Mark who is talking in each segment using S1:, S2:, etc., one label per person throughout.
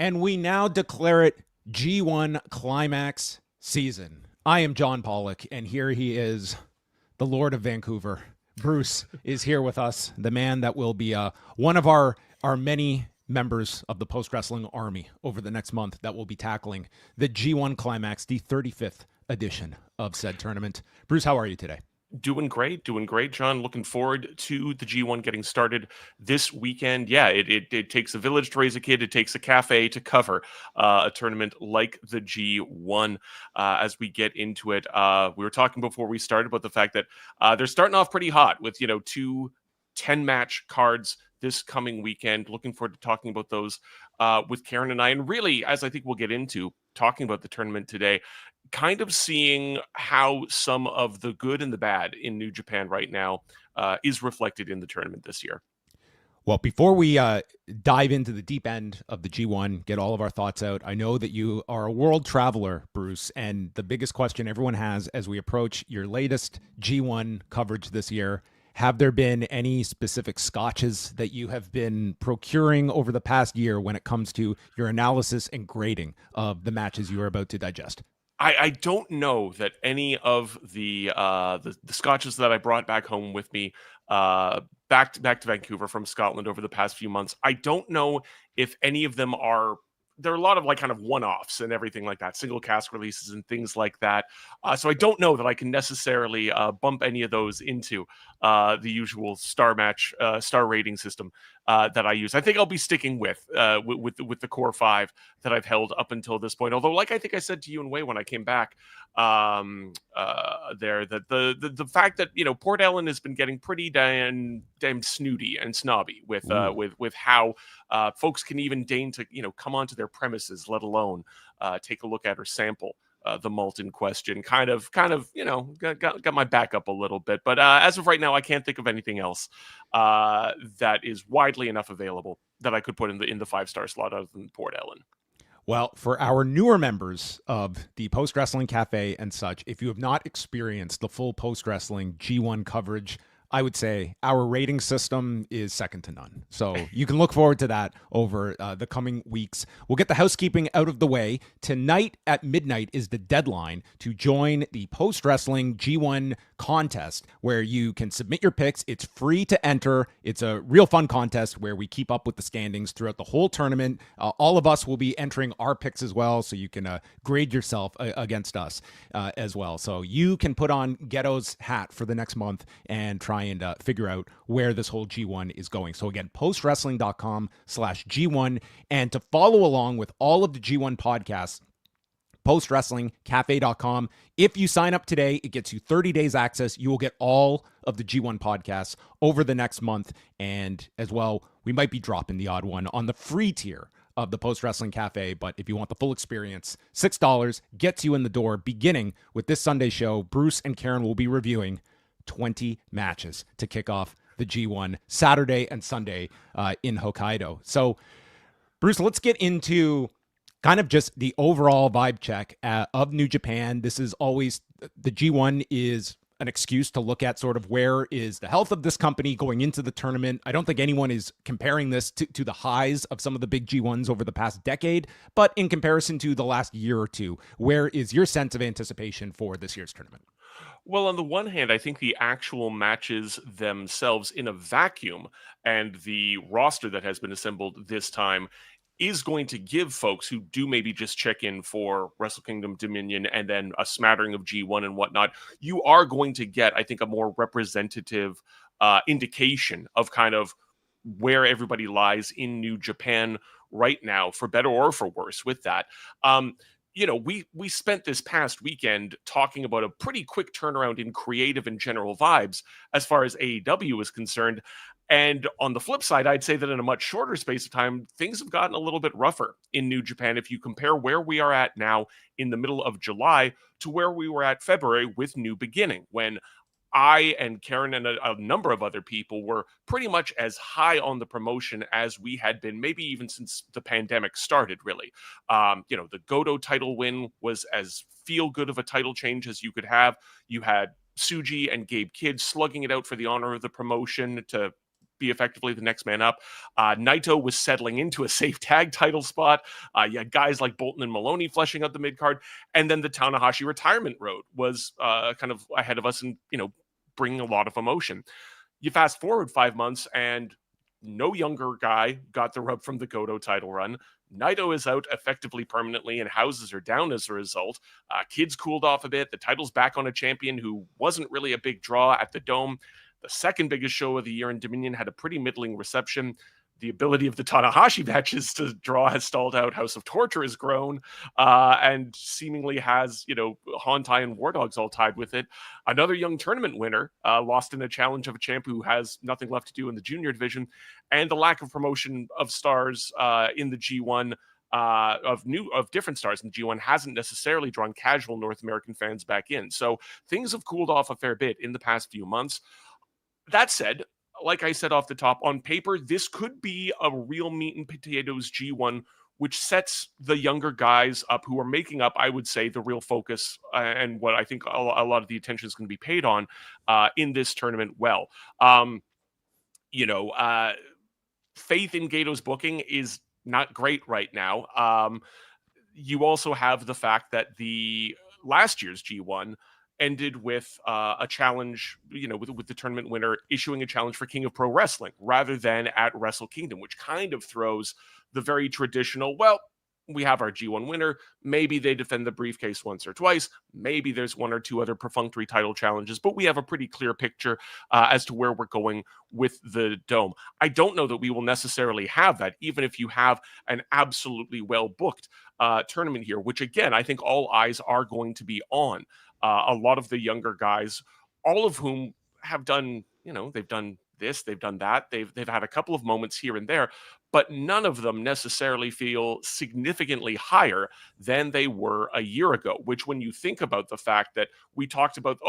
S1: And we now declare it G1 Climax season. I am John Pollock, and here he is, the Lord of Vancouver. Bruce is here with us, the man that will be one of our many members of the Post Wrestling Army over the next month that will be tackling the G1 Climax, the 35th edition of said tournament. Bruce, how are you today?
S2: Doing great, John. Looking forward to the G1 getting started this weekend. Yeah, it takes a village to raise a kid. It takes a cafe to cover a tournament like the G1. As we get into it, we were talking before we started about the fact that they're starting off pretty hot with, two 10-match cards this coming weekend. Looking forward to talking about those with Karen and I. And really, as I think we'll get into, talking about the tournament today, kind of seeing how some of the good and the bad in New Japan right now is reflected in the tournament this year.
S1: Well, before we dive into the deep end of the G1, get all of our thoughts out, I know that you are a world traveler, Bruce, and the biggest question everyone has as we approach your latest G1 coverage this year, have there been any specific scotches that you have been procuring over the past year when it comes to your analysis and grading of the matches you are about to digest?
S2: I don't know that any of the scotches that I brought back home with me back to Vancouver from Scotland over the past few months, I don't know if any of them are. There are a lot of kind of one-offs and everything like that, single cask releases and things like that. So I don't know that I can necessarily bump any of those into the usual star rating system that I use. I think I'll be sticking with the core five that I've held up until this point. Although, like I think I said to you and Wei when I came back there, that the fact that Port Ellen has been getting pretty damn snooty and snobby with how folks can even deign to come onto their premises, let alone take a look at or sample the malt in question. Kind of got my back up a little bit, but as of right now, I can't think of anything else that is widely enough available that I could put in the 5-star slot other than Port Ellen.
S1: Well, for our newer members of the Post Wrestling Cafe and such, if you have not experienced the full Post Wrestling G1 coverage, I would say our rating system is second to none. So you can look forward to that over the coming weeks. We'll get the housekeeping out of the way. Tonight at midnight is the deadline to join the Post Wrestling G1 contest where you can submit your picks. It's free to enter. It's a real fun contest where we keep up with the standings throughout the whole tournament. All of us will be entering our picks as well, so you can grade yourself against us as well. So you can put on Ghetto's hat for the next month and try and figure out where this whole G1 is going. So again, postwrestling.com/G1. And to follow along with all of the G1 podcasts, postwrestlingcafe.com. If you sign up today, it gets you 30 days access. You will get all of the G1 podcasts over the next month. And as well, we might be dropping the odd one on the free tier of the Post Wrestling Cafe. But if you want the full experience, $6 gets you in the door. Beginning with this Sunday show, Bruce and Karen will be reviewing 20 matches to kick off the G1 Saturday and Sunday in Hokkaido. So, Bruce, let's get into kind of just the overall vibe check of New Japan. This is always, the G1 is an excuse to look at sort of where is the health of this company going into the tournament. I don't think anyone is comparing this to the highs of some of the big G1s over the past decade, but in comparison to the last year or two, where is your sense of anticipation for this year's tournament?
S2: Well, on the one hand, I think the actual matches themselves in a vacuum and the roster that has been assembled this time is going to give folks who do maybe just check in for Wrestle Kingdom Dominion and then a smattering of G1 and whatnot, you are going to get, I think, a more representative indication of kind of where everybody lies in New Japan right now, for better or for worse with that. We spent this past weekend talking about a pretty quick turnaround in creative and general vibes as far as AEW is concerned. And on the flip side, I'd say that in a much shorter space of time, things have gotten a little bit rougher in New Japan. If you compare where we are at now in the middle of July to where we were at February with New Beginning, when I and Karen and a number of other people were pretty much as high on the promotion as we had been, maybe even since the pandemic started, really. The Goto title win was as feel good of a title change as you could have. You had Tsuji and Gabe Kidd slugging it out for the honor of the promotion to be effectively the next man up. Naito was settling into a safe tag title spot. You had guys like Bolton and Maloney fleshing out the mid card, and then the Tanahashi retirement road was kind of ahead of us, and bringing a lot of emotion. You fast forward 5 months, and no younger guy got the rub from the Goto title run. Naito is out effectively permanently, and houses are down as a result. Kids cooled off a bit. The title's back on a champion who wasn't really a big draw at the Dome. The second biggest show of the year in Dominion had a pretty middling reception. The ability of the Tanahashi matches to draw has stalled out. House of Torture has grown, and seemingly has, Hontai and War Dogs all tied with it. Another young tournament winner lost in a challenge of a champ who has nothing left to do in the junior division, and the lack of promotion of stars in the G1 of different stars in G1 hasn't necessarily drawn casual North American fans back in. So things have cooled off a fair bit in the past few months. That said, like I said off the top, on paper, this could be a real meat and potatoes G1, which sets the younger guys up who are making up, I would say, the real focus and what I think a lot of the attention is going to be paid on in this tournament well. Faith in Gato's booking is not great right now. You also have the fact that the last year's G1 ended with a challenge, with the tournament winner issuing a challenge for King of Pro Wrestling rather than at Wrestle Kingdom, which kind of throws the very traditional, well, we have our G1 winner. Maybe they defend the briefcase once or twice. Maybe there's one or two other perfunctory title challenges, but we have a pretty clear picture as to where we're going with the Dome. I don't know that we will necessarily have that, even if you have an absolutely well-booked tournament here, which again, I think all eyes are going to be on. A lot of the younger guys, all of whom have done, they've done this, they've done that. They've had a couple of moments here and there, but none of them necessarily feel significantly higher than they were a year ago, which when you think about the fact that we talked about,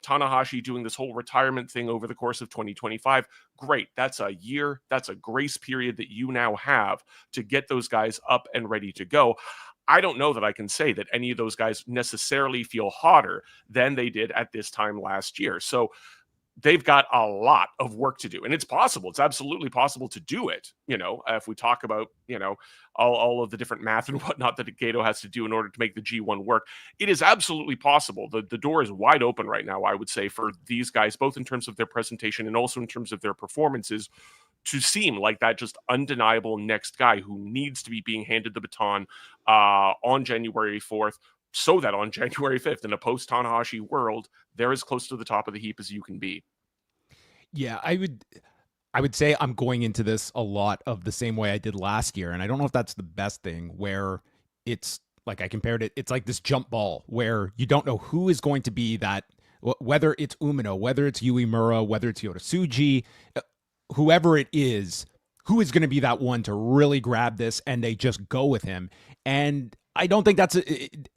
S2: Tanahashi doing this whole retirement thing over the course of 2025, great. That's a year. That's a grace period that you now have to get those guys up and ready to go. I don't know that I can say that any of those guys necessarily feel hotter than they did at this time last year. So they've got a lot of work to do, and it's possible. It's absolutely possible to do it. If we talk about, all of the different math and whatnot that Gato has to do in order to make the G1 work, it is absolutely possible. The door is wide open right now, I would say, for these guys, both in terms of their presentation and also in terms of their performances, to seem like that just undeniable next guy who needs to be being handed the baton on January 4th, so that on January 5th, in a post-Tanahashi world, they're as close to the top of the heap as you can be.
S1: Yeah, I would say I'm going into this a lot of the same way I did last year, and I don't know if that's the best thing, where it's like I compared it, it's like this jump ball where you don't know who is going to be that, whether it's Umino, whether it's Uemura, whether it's Yotasuji, whoever it is, who is going to be that one to really grab this, and they just go with him. And I don't think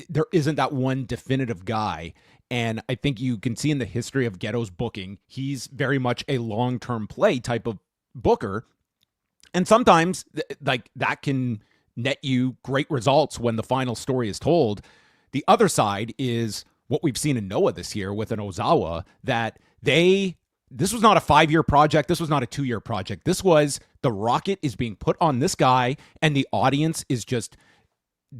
S1: there isn't that one definitive guy. And I think you can see in the history of Geto's booking, he's very much a long-term play type of booker. And sometimes like that can net you great results when the final story is told. The other side is what we've seen in Noah this year with an Ozawa, that this was not a 5-year project. This was not a 2-year project. This was the rocket is being put on this guy, and the audience is just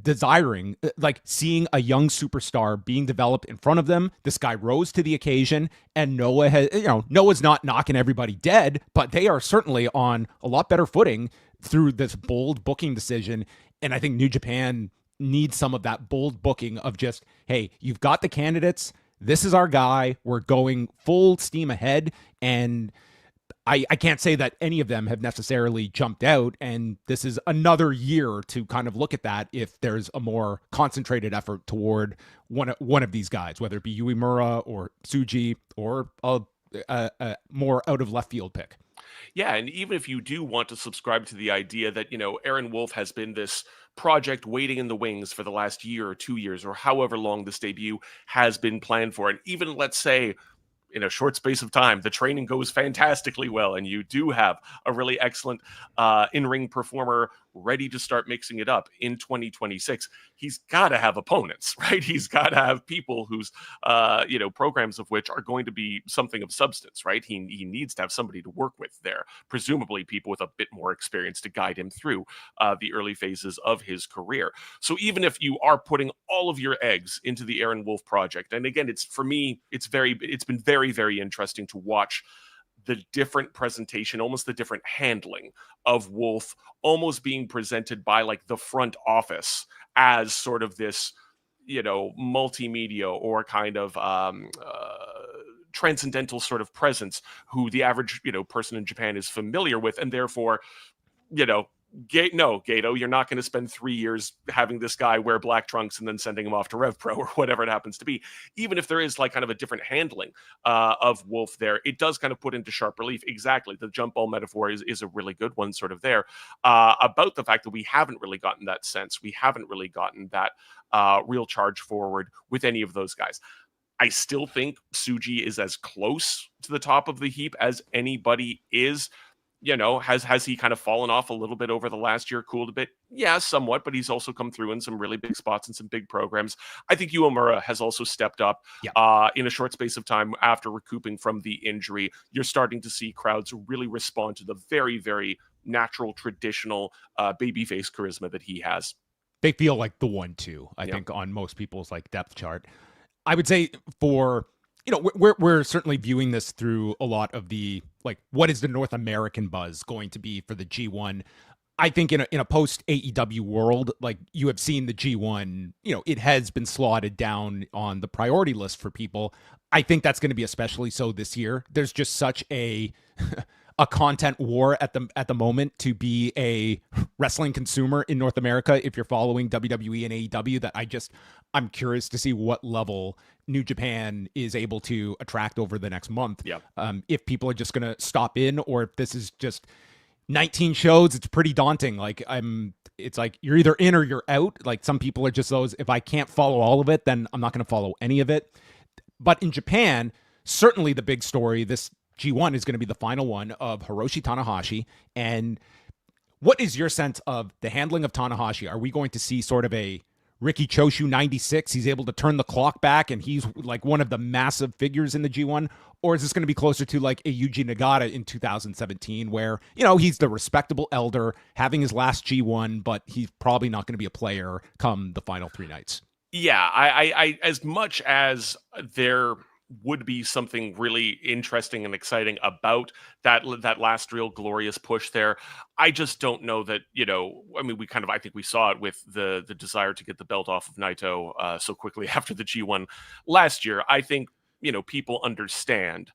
S1: desiring, like seeing a young superstar being developed in front of them. This guy rose to the occasion, and Noah's not knocking everybody dead, but they are certainly on a lot better footing through this bold booking decision. And I think New Japan needs some of that bold booking of just, hey, you've got the candidates. This is our guy. We're going full steam ahead. And I can't say that any of them have necessarily jumped out, and this is another year to kind of look at that if there's a more concentrated effort toward one of these guys, whether it be Uemura or Tsuji or a more out of left field pick.
S2: Yeah, and even if you do want to subscribe to the idea that, Aaron Wolf has been this project waiting in the wings for the last year or 2 years or however long this debut has been planned for, and even let's say in a short space of time, the training goes fantastically well, and you do have a really excellent in-ring performer ready to start mixing it up in 2026, he's got to have opponents, right? He's got to have people whose, programs of which are going to be something of substance, right? He needs to have somebody to work with there, presumably people with a bit more experience to guide him through the early phases of his career. So even if you are putting all of your eggs into the Aaron Wolf project, and again, it's been very, very interesting to watch the different presentation, almost the different handling of Wolf, almost being presented by like the front office as sort of this, multimedia or kind of transcendental sort of presence who the average, person in Japan is familiar with, and therefore, Gato, you're not going to spend 3 years having this guy wear black trunks and then sending him off to Rev Pro or whatever it happens to be. Even if there is like kind of a different handling of Wolf there, it does kind of put into sharp relief exactly the jump ball metaphor is a really good one sort of there about the fact that we haven't really gotten that sense. We haven't really gotten that real charge forward with any of those guys. I still think Tsuji is as close to the top of the heap as anybody is. Has he kind of fallen off a little bit over the last year, cooled a bit? Yeah, somewhat, but he's also come through in some really big spots and some big programs. I think Uemura has also stepped up in a short space of time after recouping from the injury. You're starting to see crowds really respond to the very, very natural, traditional babyface charisma that he has.
S1: They feel like the 1-2, I think, on most people's like depth chart. I would say for... we're certainly viewing this through a lot of the, like, what is the North American buzz going to be for the G1? I think in a post AEW world, like you have seen the G1, it has been slotted down on the priority list for people. I think that's going to be especially so this year. There's just such a content war at the moment to be a wrestling consumer in North America. If you're following WWE and AEW, that I'm curious to see what level New Japan is able to attract over the next month.
S2: Yeah.
S1: If people are just going to stop in, or if this is just 19 shows, it's pretty daunting. Like it's like you're either in or you're out. Like some people are just those, if I can't follow all of it, then I'm not going to follow any of it. But in Japan, certainly the big story, this G1 is going to be the final one of Hiroshi Tanahashi. And what is your sense of the handling of Tanahashi? Are we going to see sort of a Riki Choshu 96? He's able to turn the clock back and he's like one of the massive figures in the G1? Or is this going to be closer to like a Yuji Nagata in 2017 where, he's the respectable elder having his last G1, but he's probably not going to be a player come the final 3 nights?
S2: Yeah, I as much as there would be something really interesting and exciting about that last real glorious push there, I just don't know that, I think we saw it with the desire to get the belt off of Naito so quickly after the G1 last year. I think, people understand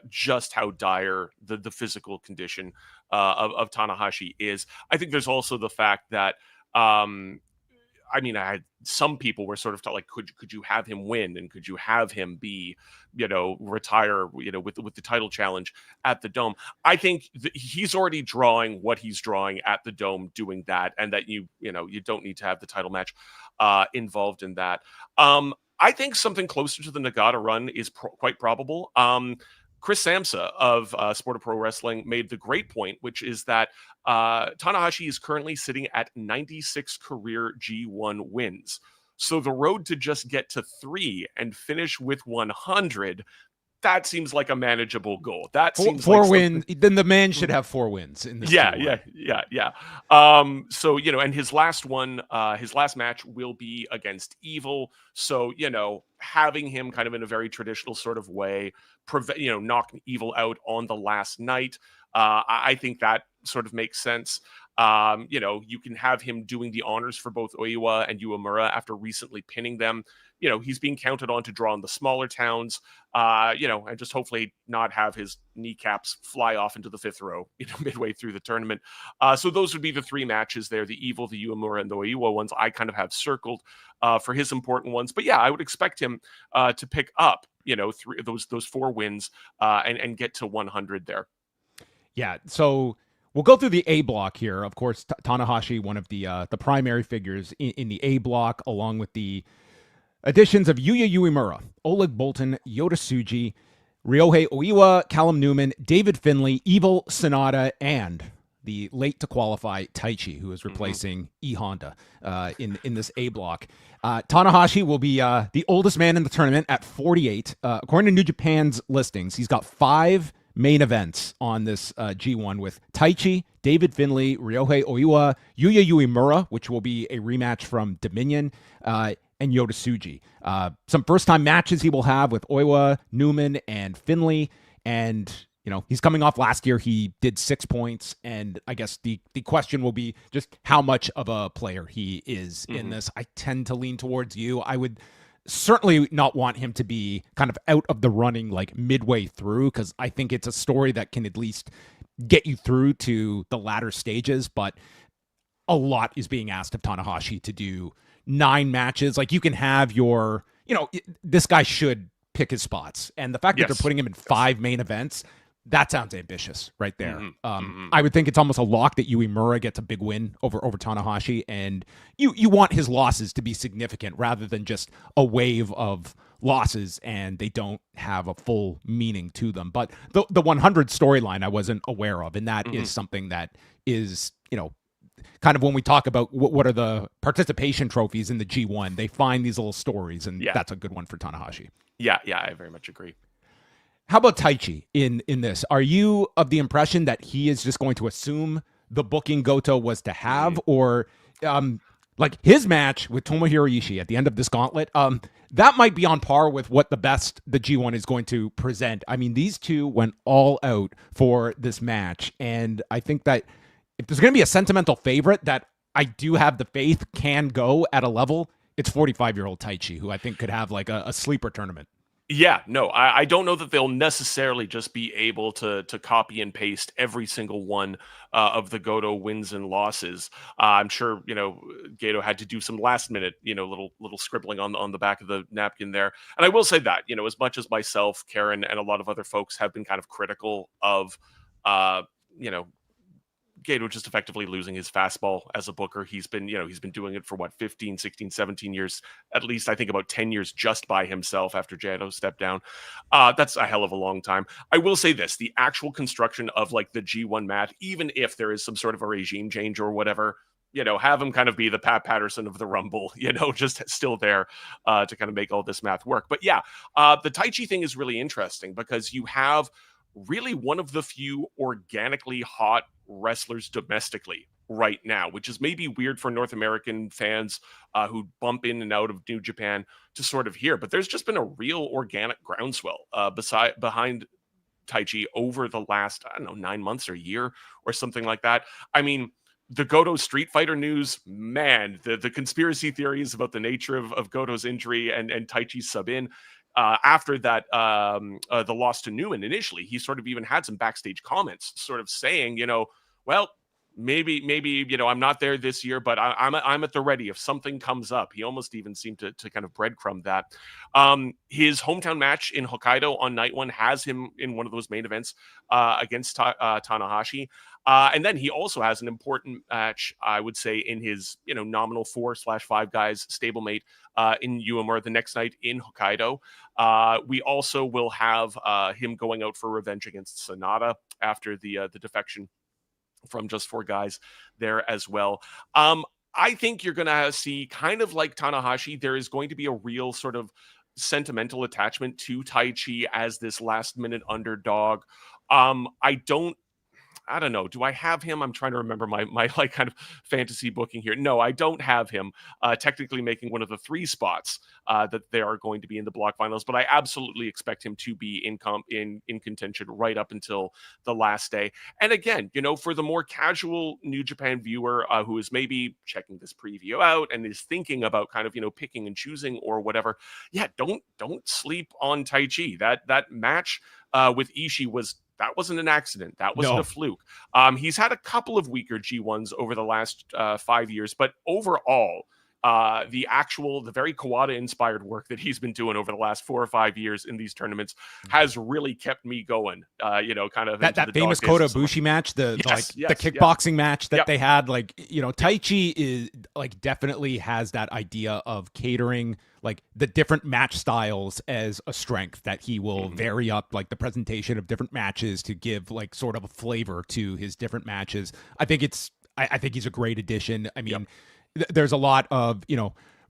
S2: just how dire the physical condition of Tanahashi is. I think there's also the fact that some people were sort of like, could you have him win and could you have him be, retire, with the title challenge at the Dome? I think he's already drawing what he's drawing at the Dome doing that, and that you don't need to have the title match involved in that. I think something closer to the Nagata run is quite probable. Chris Samsa of Sport of Pro Wrestling made the great point, which is that Tanahashi is currently sitting at 96 career G1 wins. So the road to just get to 3 and finish with 100, that seems like a manageable goal. That seems
S1: four
S2: like
S1: wins. Then the man should have 4 wins in this.
S2: Yeah. So and his last match will be against Evil. So having him kind of in a very traditional sort of way, knock Evil out on the last night. I think that sort of makes sense. You can have him doing the honors for both Oiwa and Uemura after recently pinning them. He's being counted on to draw in the smaller towns, and just hopefully not have his kneecaps fly off into the 5th row, midway through the tournament. So those would be the 3 matches there, the Evil, the Uemura, and the Oiwa ones I kind of have circled for his important ones. But yeah, I would expect him to pick up, 3 those 4 wins and get to 100 there.
S1: Yeah, so we'll go through the A block here. Of course, Tanahashi, one of the primary figures in the A block, along with the additions of Yuya Uemura, Oleg Boltin, Yota Tsuji, Ryohei Oiwa, Callum Newman, David Finlay, Evil, Sanada, and the late to qualify Taichi, who is replacing E Honda in this A block. Tanahashi will be the oldest man in the tournament at 48. According to New Japan's listings, he's got 5 main events on this G1 with Taichi, David Finlay, Ryohei Oiwa, Yuya Uemura, which will be a rematch from Dominion, and Yota Tsuji. Some first-time matches he will have with Oiwa, Newman, and Finlay. And, you know, he's coming off last year. He did 6 points. And I guess the question will be just how much of a player he is in this. I tend to lean towards you. I would certainly not want him to be kind of out of the running like midway through, because I think it's a story that can at least get you through to the latter stages. But a lot is being asked of Tanahashi to do 9 matches. Like, you can have your, you know, this guy should pick his spots. And the fact that they're putting him in 5 main events, that sounds ambitious right there. I would think it's almost a lock that Uemura gets a big win over Tanahashi, and you want his losses to be significant rather than just a wave of losses and they don't have a full meaning to them. But the 100 storyline I wasn't aware of, and that is something that is, you know, kind of when we talk about what are the participation trophies in the G1, they find these little stories, and that's a good one for Tanahashi.
S2: Yeah, I very much agree.
S1: How about Taichi in this? Are you of the impression that he is just going to assume the booking Goto was to have, or like his match with Tomohiro Ishii at the end of this gauntlet, that might be on par with what the best the G1 is going to present? I mean, these two went all out for this match, and I think that if there's going to be a sentimental favorite that I do have the faith can go at a level, it's 45-year-old Taichi, who I think could have like a sleeper tournament.
S2: Yeah, no, I don't know that they'll necessarily just be able to copy and paste every single one of the Goto wins and losses. I'm sure, you know, Gato had to do some last minute, you know, little scribbling on the back of the napkin there. And I will say that, you know, as much as myself, Karen, and a lot of other folks have been kind of critical of, you know, Gato just effectively losing his fastball as a booker. He's been doing it for what, 15, 16, 17 years, at least I think about 10 years just by himself after Jado stepped down. That's a hell of a long time. I will say this, the actual construction of like the G1 mat, even if there is some sort of a regime change or whatever, you know, have him kind of be the Pat Patterson of the Rumble, you know, just still there to kind of make all this math work. But yeah, the Taichi thing is really interesting because you have really one of the few organically hot wrestlers domestically right now, which is maybe weird for North American fans who bump in and out of New Japan to sort of hear. But there's just been a real organic groundswell behind Taichi over the last, I don't know, 9 months or a year or something like that. I mean, the Goto Street Fighter news, man, the conspiracy theories about the nature of Goto's injury and Taichi's sub-in, after that, the loss to Newman initially, he sort of even had some backstage comments sort of saying, you know, well, maybe, you know, I'm not there this year, but I'm at the ready if something comes up. He almost even seemed to kind of breadcrumb that. His hometown match in Hokkaido on night 1 has him in one of those main events against Tanahashi. And then he also has an important match, I would say, in his, you know, nominal 4/5 guys stablemate in Uemura the next night in Hokkaido. We also will have him going out for revenge against Sanada after the defection from Just 4 Guys there as well. I think you're going to see, kind of like Tanahashi, there is going to be a real sort of sentimental attachment to Taichi as this last minute underdog. I don't know. Do I have him? I'm trying to remember my like kind of fantasy booking here. No, I don't have him technically making one of the 3 spots that they are going to be in the block finals, but I absolutely expect him to be in contention right up until the last day. And again, you know, for the more casual New Japan viewer who is maybe checking this preview out and is thinking about kind of, you know, picking and choosing or whatever, yeah, don't sleep on Taichi. That match with Ishii wasn't an accident. That wasn't a fluke. He's had a couple of weaker G1s over the last 5 years, but overall, the very Kawada-inspired work that he's been doing over the last 4 or 5 years in these tournaments has really kept me going. Kind of
S1: that famous Kota Ibushi match, the kickboxing match that they had. Like, Taichi is like definitely has that idea of catering like the different match styles as a strength, that he will vary up like the presentation of different matches to give like sort of a flavor to his different matches. I think he's a great addition. I mean, there's a lot of,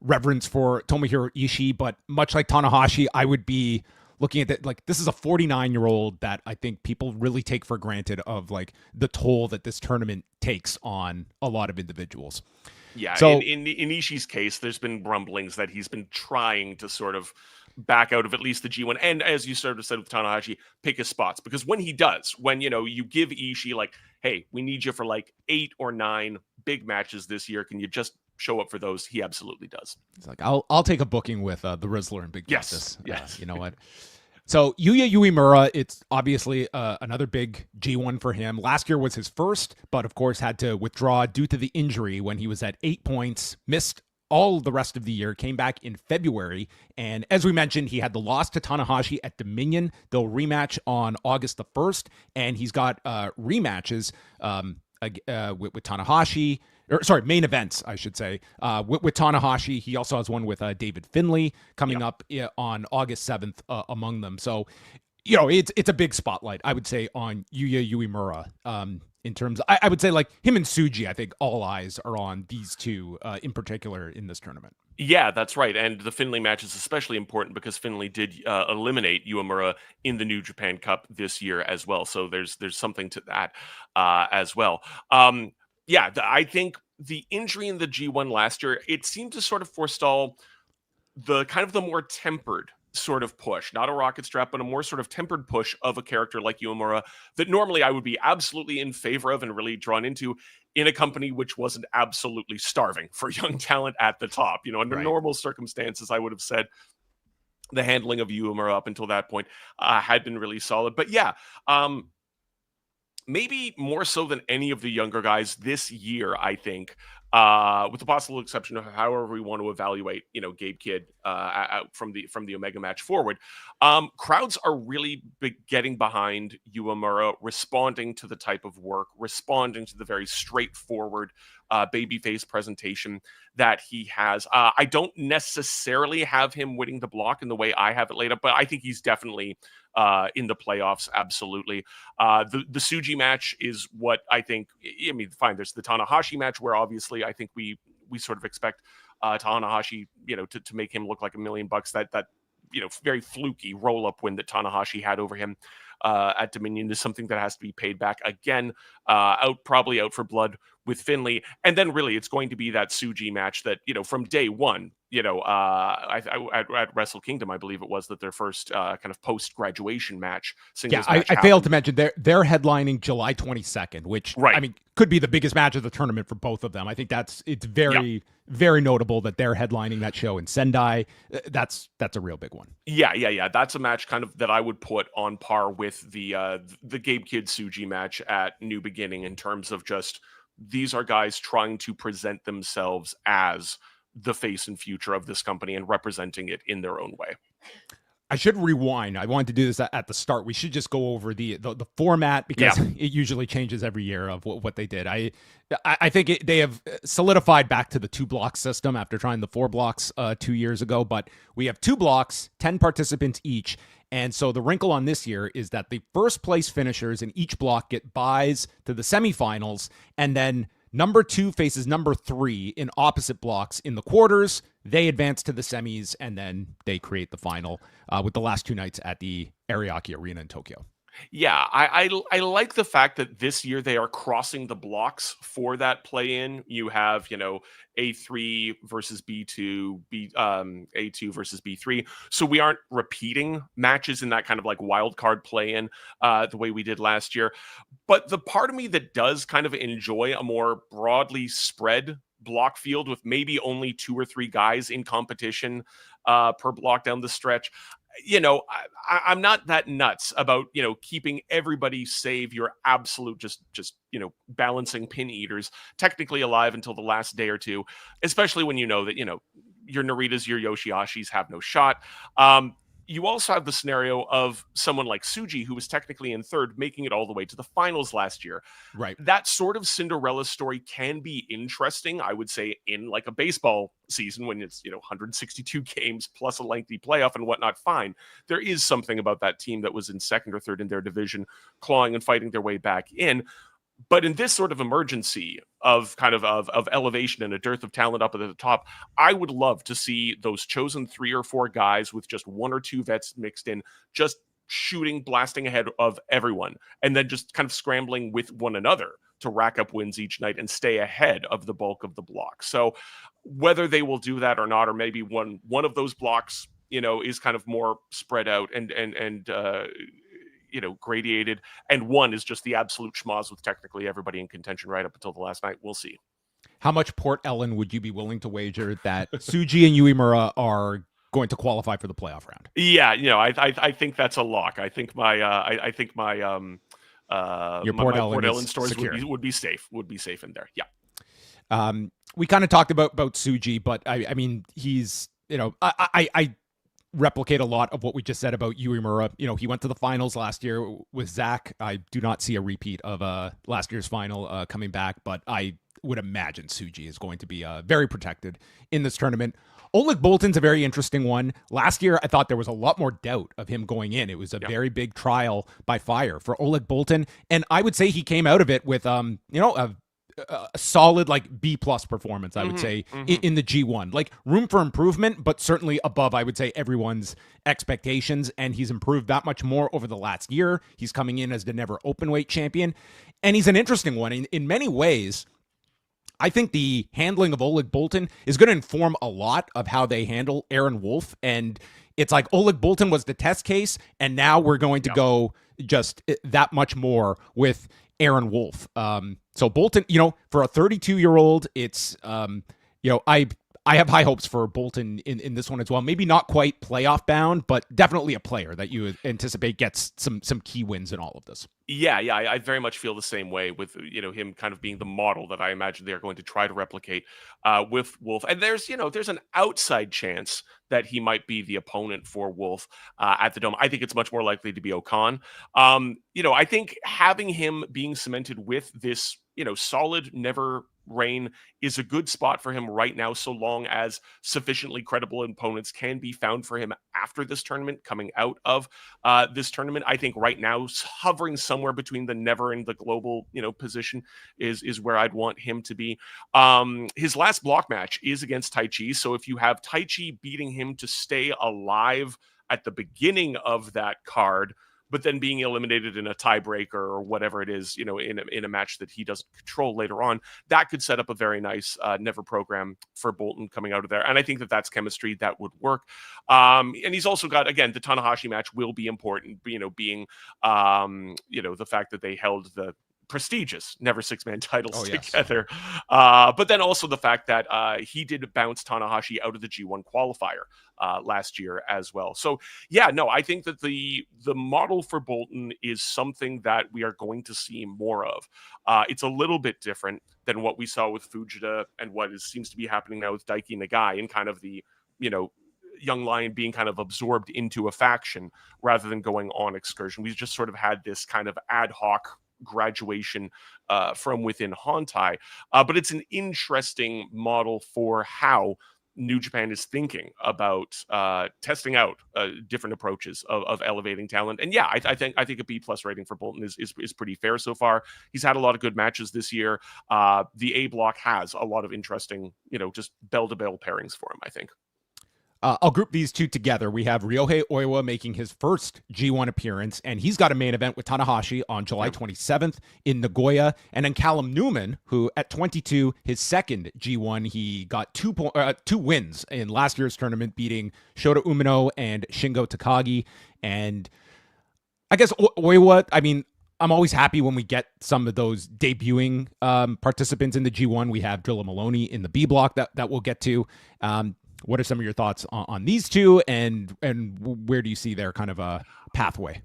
S1: reverence for Tomohiro Ishii, but much like Tanahashi, I would be looking at that like this is a 49-year-old that I think people really take for granted of like the toll that this tournament takes on a lot of individuals.
S2: Yeah, so in Ishii's case, there's been rumblings that he's been trying to sort of back out of at least the G1, and as you sort of said with Tanahashi, pick his spots, because when he does, when you give Ishii like, hey, we need you for like 8 or 9 big matches this year, can you just show up for those? He absolutely does.
S1: It's like I'll take a booking with the Rizzler and Big Justice.
S2: Yes.
S1: You know what? So Yuya Uemura, it's obviously another big G1 for him. Last year was his first, but of course had to withdraw due to the injury when he was at 8 points, missed all the rest of the year, came back in February. And as we mentioned, he had the loss to Tanahashi at Dominion. They'll rematch on August the 1st, and he's got rematches with Tanahashi. Main events, I should say, with Tanahashi. He also has one with David Finlay coming up on August 7th among them. So, it's a big spotlight, I would say, on Yuya Uemura. In terms, I would say like him and Tsuji, I think all eyes are on these two in particular in this tournament.
S2: Yeah, that's right. And the Finlay match is especially important because Finlay did eliminate Uemura in the New Japan Cup this year as well. So there's something to that as well. I think the injury in the G1 last year, it seemed to sort of forestall the kind of the more tempered sort of push, not a rocket strap, but a more sort of tempered push of a character like Uemura that normally I would be absolutely in favor of and really drawn into in a company which wasn't absolutely starving for young talent at the top. Under normal circumstances, I would have said the handling of Uemura up until that point had been really solid. But maybe more so than any of the younger guys this year, I think, with the possible exception of however we want to evaluate, Gabe Kidd from the Omega match forward. Crowds are really getting behind Uemura, responding to the type of work, responding to the very straightforward babyface presentation that he has. I don't necessarily have him winning the block in the way I have it laid up, but I think he's definitely in the playoffs, absolutely. The Tsuji match is what I think. I mean, fine. There's the Tanahashi match where obviously I think we sort of expect Tanahashi, to make him look like $1 million. That very fluky roll up win that Tanahashi had over him at Dominion is something that has to be paid back again. Probably out for blood with Finlay, and then really it's going to be that Tsuji match that from day one. At Wrestle Kingdom, I believe it was that their first kind of post graduation match.
S1: I failed to mention they're headlining July 22nd, which I mean could be the biggest match of the tournament for both of them. I think it's very very notable that they're headlining that show in Sendai. That's a real big one.
S2: Yeah. That's a match kind of that I would put on par with the Gabe Kidd Tsuji match at New Beginning in terms of just these are guys trying to present themselves as the face and future of this company and representing it in their own way.
S1: I should rewind. I wanted to do this at the start. We should just go over the format because it usually changes every year of what they did. I think they have solidified back to the 2-block system after trying the 4 blocks 2 years ago. But we have 2 blocks, 10 participants each. And so the wrinkle on this year is that the first place finishers in each block get buys to the semifinals, and then number 2 faces number 3 in opposite blocks in the quarters. They advance to the semis, and then they create the final with the last 2 nights at the Ariake Arena in Tokyo.
S2: Yeah, I like the fact that this year they are crossing the blocks for that play-in. You have, A3 versus B2, A2 versus B3. So we aren't repeating matches in that kind of like wild card play-in the way we did last year. But the part of me that does kind of enjoy a more broadly spread block field with maybe only 2 or 3 guys in competition per block down the stretch, I'm not that nuts about, keeping everybody save your absolute just, balancing pin eaters technically alive until the last day or two, especially when you know that, your Naritas, your Yoshihashis have no shot. You also have the scenario of someone like Tsuji, who was technically in third, making it all the way to the finals last year.
S1: Right.
S2: That sort of Cinderella story can be interesting, I would say, in like a baseball season when it's, 162 games plus a lengthy playoff and whatnot. Fine. There is something about that team that was in second or third in their division, clawing and fighting their way back in. But in this sort of emergency of kind of elevation and a dearth of talent up at the top, I would love to see those chosen 3 or 4 guys with just 1 or 2 vets mixed in, just shooting, blasting ahead of everyone, and then just kind of scrambling with one another to rack up wins each night and stay ahead of the bulk of the block. So whether they will do that or not, or maybe one of those blocks, is kind of more spread out and gradiated, and one is just the absolute schmoz with technically everybody in contention right up until the last night. We'll see.
S1: How much Port Ellen would you be willing to wager that Tsuji and Uemura are going to qualify for the playoff round?
S2: Yeah, I think that's a lock. I think my
S1: your
S2: Port Ellen
S1: stores
S2: would be safe. Would be safe in there. Yeah.
S1: We kind of talked about Tsuji, but I mean, he's, I replicate a lot of what we just said about Uemura. He went to the finals last year with Zach. I do not see a repeat of last year's final coming back, but I would imagine Tsuji is going to be very protected in this tournament. Oleg Boltin's a very interesting one. Last year, I thought there was a lot more doubt of him going in. It was a very big trial by fire for Oleg Boltin, and I would say he came out of it with a solid like B+ performance, I would say, in the G1. Like room for improvement, but certainly above, I would say, everyone's expectations. And he's improved that much more over the last year. He's coming in as the never openweight champion. And he's an interesting one. In many ways, I think the handling of Oleg Boltin is going to inform a lot of how they handle Aaron Wolf. And it's like Oleg Boltin was the test case, and now we're going to go just that much more with Aaron Wolf. So Boltin, for a 32-year-old, it's, I have high hopes for Boltin in this one as well. Maybe not quite playoff bound, but definitely a player that you anticipate gets some key wins in all of this.
S2: Yeah, I very much feel the same way with him kind of being the model that I imagine they're going to try to replicate with Wolf. And there's an outside chance that he might be the opponent for Wolf at the Dome. I think it's much more likely to be Okan. I think having him being cemented with this solid never reign is a good spot for him right now, so long as sufficiently credible opponents can be found for him after this tournament, coming out of this tournament. I think right now, hovering somewhere between the never and the global, position is where I'd want him to be. His last block match is against Taichi. So if you have Taichi beating him to stay alive at the beginning of that card, but then being eliminated in a tiebreaker or whatever it is, in a match that he doesn't control later on, that could set up a very nice never program for Boltin coming out of there. And I think that that's chemistry that would work. And he's also got, again, the Tanahashi match will be important, being, the fact that they held the prestigious never 6-man titles together. But then also the fact that he did bounce Tanahashi out of the G1 qualifier last year as well. So I think that the model for Boltin is something that we are going to see more of. It's a little bit different than what we saw with Fujita and what seems to be happening now with Daiki Nagai, and kind of the, young lion being kind of absorbed into a faction rather than going on excursion. We've just sort of had this kind of ad hoc graduation from within Hontai, but it's an interesting model for how New Japan is thinking about testing out different approaches of elevating talent. And I think a B+ rating for Boltin is pretty fair so far. He's had a lot of good matches this year. The A block has a lot of interesting, just bell-to-bell pairings for him, I think.
S1: I'll group these two together. We have Ryohei Oiwa making his first G1 appearance, and he's got a main event with Tanahashi on July 27th in Nagoya. And then Callum Newman, who at 22, his second G1, he got two wins in last year's tournament, beating Shota Umino and Shingo Takagi. And I guess Oiwa, I'm always happy when we get some of those debuting participants in the G1. We have Drilla Maloney in the B block that we'll get to. What are some of your thoughts on these two, and where do you see their kind of a pathway?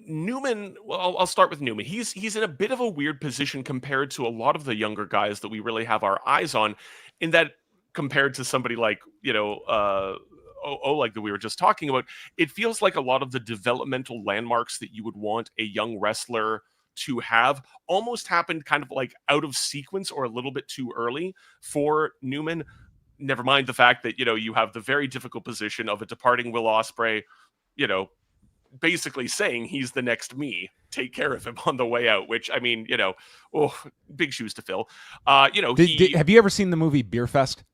S2: Newman, well, I'll start with Newman. He's in a bit of a weird position compared to a lot of the younger guys that we really have our eyes on, in that compared to somebody like, Oleg that we were just talking about, it feels like a lot of the developmental landmarks that you would want a young wrestler to have almost happened kind of like out of sequence or a little bit too early for Newman. Never mind the fact that, you have the very difficult position of a departing Will Ospreay, you know, basically saying he's the next me. Take care of him on the way out, which, I mean, big shoes to fill.
S1: Have you ever seen the movie Beer Fest?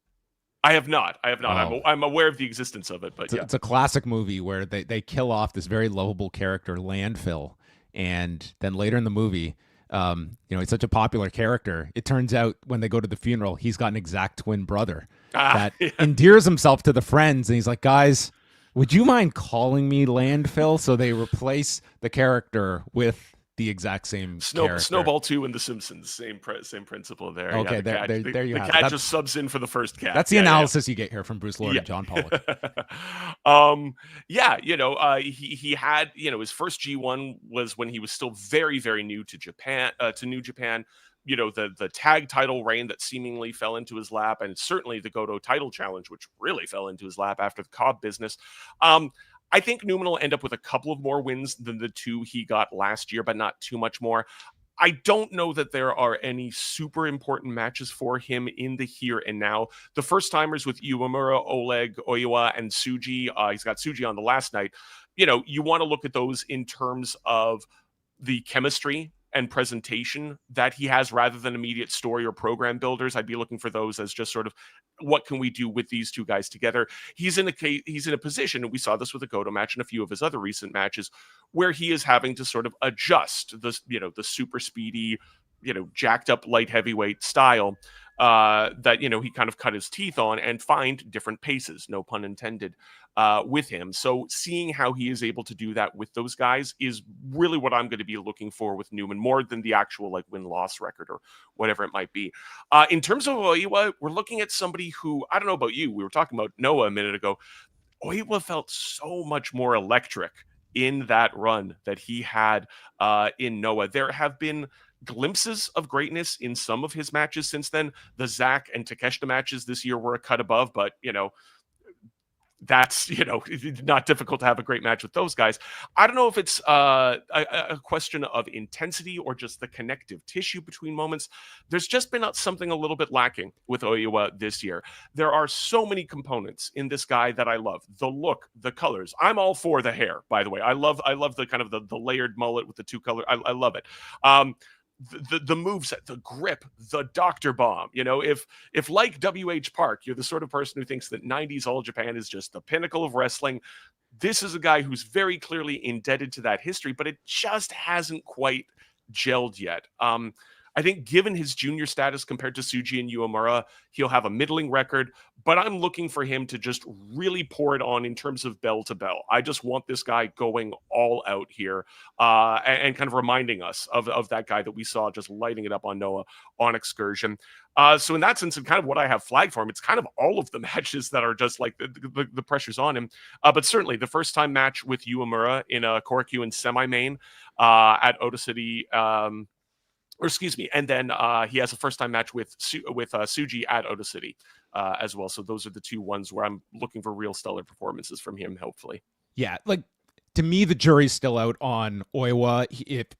S2: I have not.
S1: Oh.
S2: I'm aware of the existence of it, but
S1: It's a classic movie where they kill off this very lovable character, Landfill, and then later in the movie, he's such a popular character. It turns out when they go to the funeral, he's got an exact twin brother that endears himself to the friends, and he's like, guys, would you mind calling me Landfill? So they replace the character with the exact same character.
S2: Snowball 2 and The Simpsons, same principle there.
S1: Okay,
S2: yeah,
S1: there you have it.
S2: The cat just subs in for the first cat.
S1: That's the analysis you get here from Bruce Lord and John Pollock.
S2: He had, his first G1 was when he was still very, very new to Japan, to New Japan. The tag title reign that seemingly fell into his lap, and certainly the Goto title challenge, which really fell into his lap after the Cobb business. I think Newman will end up with a couple of more wins than the two he got last year, but not too much more. I don't know that there are any super important matches for him in the here and now. The first timers with Uemura, Oleg, Oiwa, and Tsuji, he's got Tsuji on the last night. You want to look at those in terms of the chemistry and presentation that he has rather than immediate story or program builders. I'd be looking for those as just sort of, what can we do with these two guys together? He's in a position, and we saw this with the Goto match and a few of his other recent matches, where he is having to sort of adjust the super speedy, jacked up light heavyweight style that he kind of cut his teeth on, and find different paces, no pun intended, with him. So seeing how he is able to do that with those guys is really what I'm going to be looking for with Newman, more than the actual like win-loss record or whatever it might be. In terms of Oiwa, we're looking at somebody who, I don't know about you, we were talking about Noah a minute ago. Oiwa felt so much more electric in that run that he had in Noah. There have been glimpses of greatness in some of his matches since then. The Zach and Takeshita matches this year were a cut above, but that's not difficult to have a great match with those guys. I don't know if it's a question of intensity or just the connective tissue between moments. There's just been something a little bit lacking with Oiwa this year. There are so many components in this guy that I love. The look, the colors. I'm all for the hair, by the way. I love the kind of the layered mullet with the two color. I love it. The moveset, the grip, the doctor bomb. If like WH Park, you're the sort of person who thinks that 90s All Japan is just the pinnacle of wrestling, this is a guy who's very clearly indebted to that history, but it just hasn't quite gelled yet. I think given his junior status compared to Tsuji and Uemura, he'll have a middling record, but I'm looking for him to just really pour it on in terms of bell to bell. I just want this guy going all out here and kind of reminding us of that guy that we saw just lighting it up on Noah on Excursion. So in that sense, and kind of what I have flagged for him, it's kind of all of the matches that are just like the pressure's on him. But certainly the first time match with Uemura in a Korakuen semi-main at Oda City, and then he has a first-time match with Tsuji at Oda City as well. So those are the two ones where I'm looking for real stellar performances from him, hopefully.
S1: Yeah, like, to me, the jury's still out on Oiwa.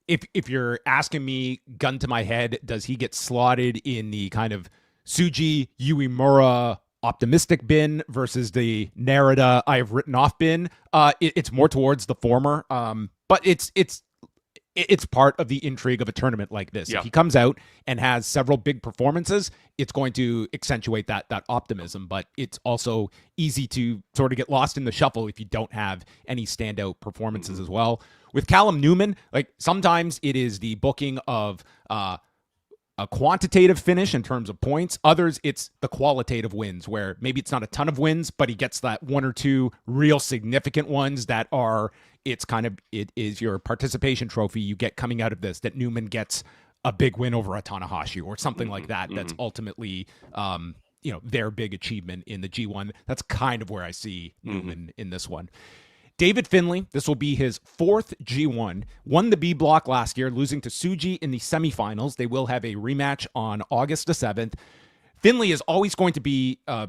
S1: If you're asking me, gun to my head, does he get slotted in the kind of Tsuji, Uemura optimistic bin versus the Narita I've written off bin? It's more towards the former, but it's part of the intrigue of a tournament like this.
S2: Yeah.
S1: If he comes out and has several big performances, it's going to accentuate that optimism, but it's also easy to sort of get lost in the shuffle if you don't have any standout performances as well. With Callum Newman, like, sometimes it is the booking of a quantitative finish in terms of points. Others, it's the qualitative wins, where maybe it's not a ton of wins, but he gets that one or two real significant ones that are, it is your participation trophy you get coming out of this, that Newman gets a big win over a Tanahashi or something like that. That's ultimately their big achievement in the G1. That's kind of where I see Newman in this one. David Finlay, this will be his fourth G1, won the B block last year, losing to Tsuji in the semifinals. They will have a rematch on August the 7th. Finlay is always going to be a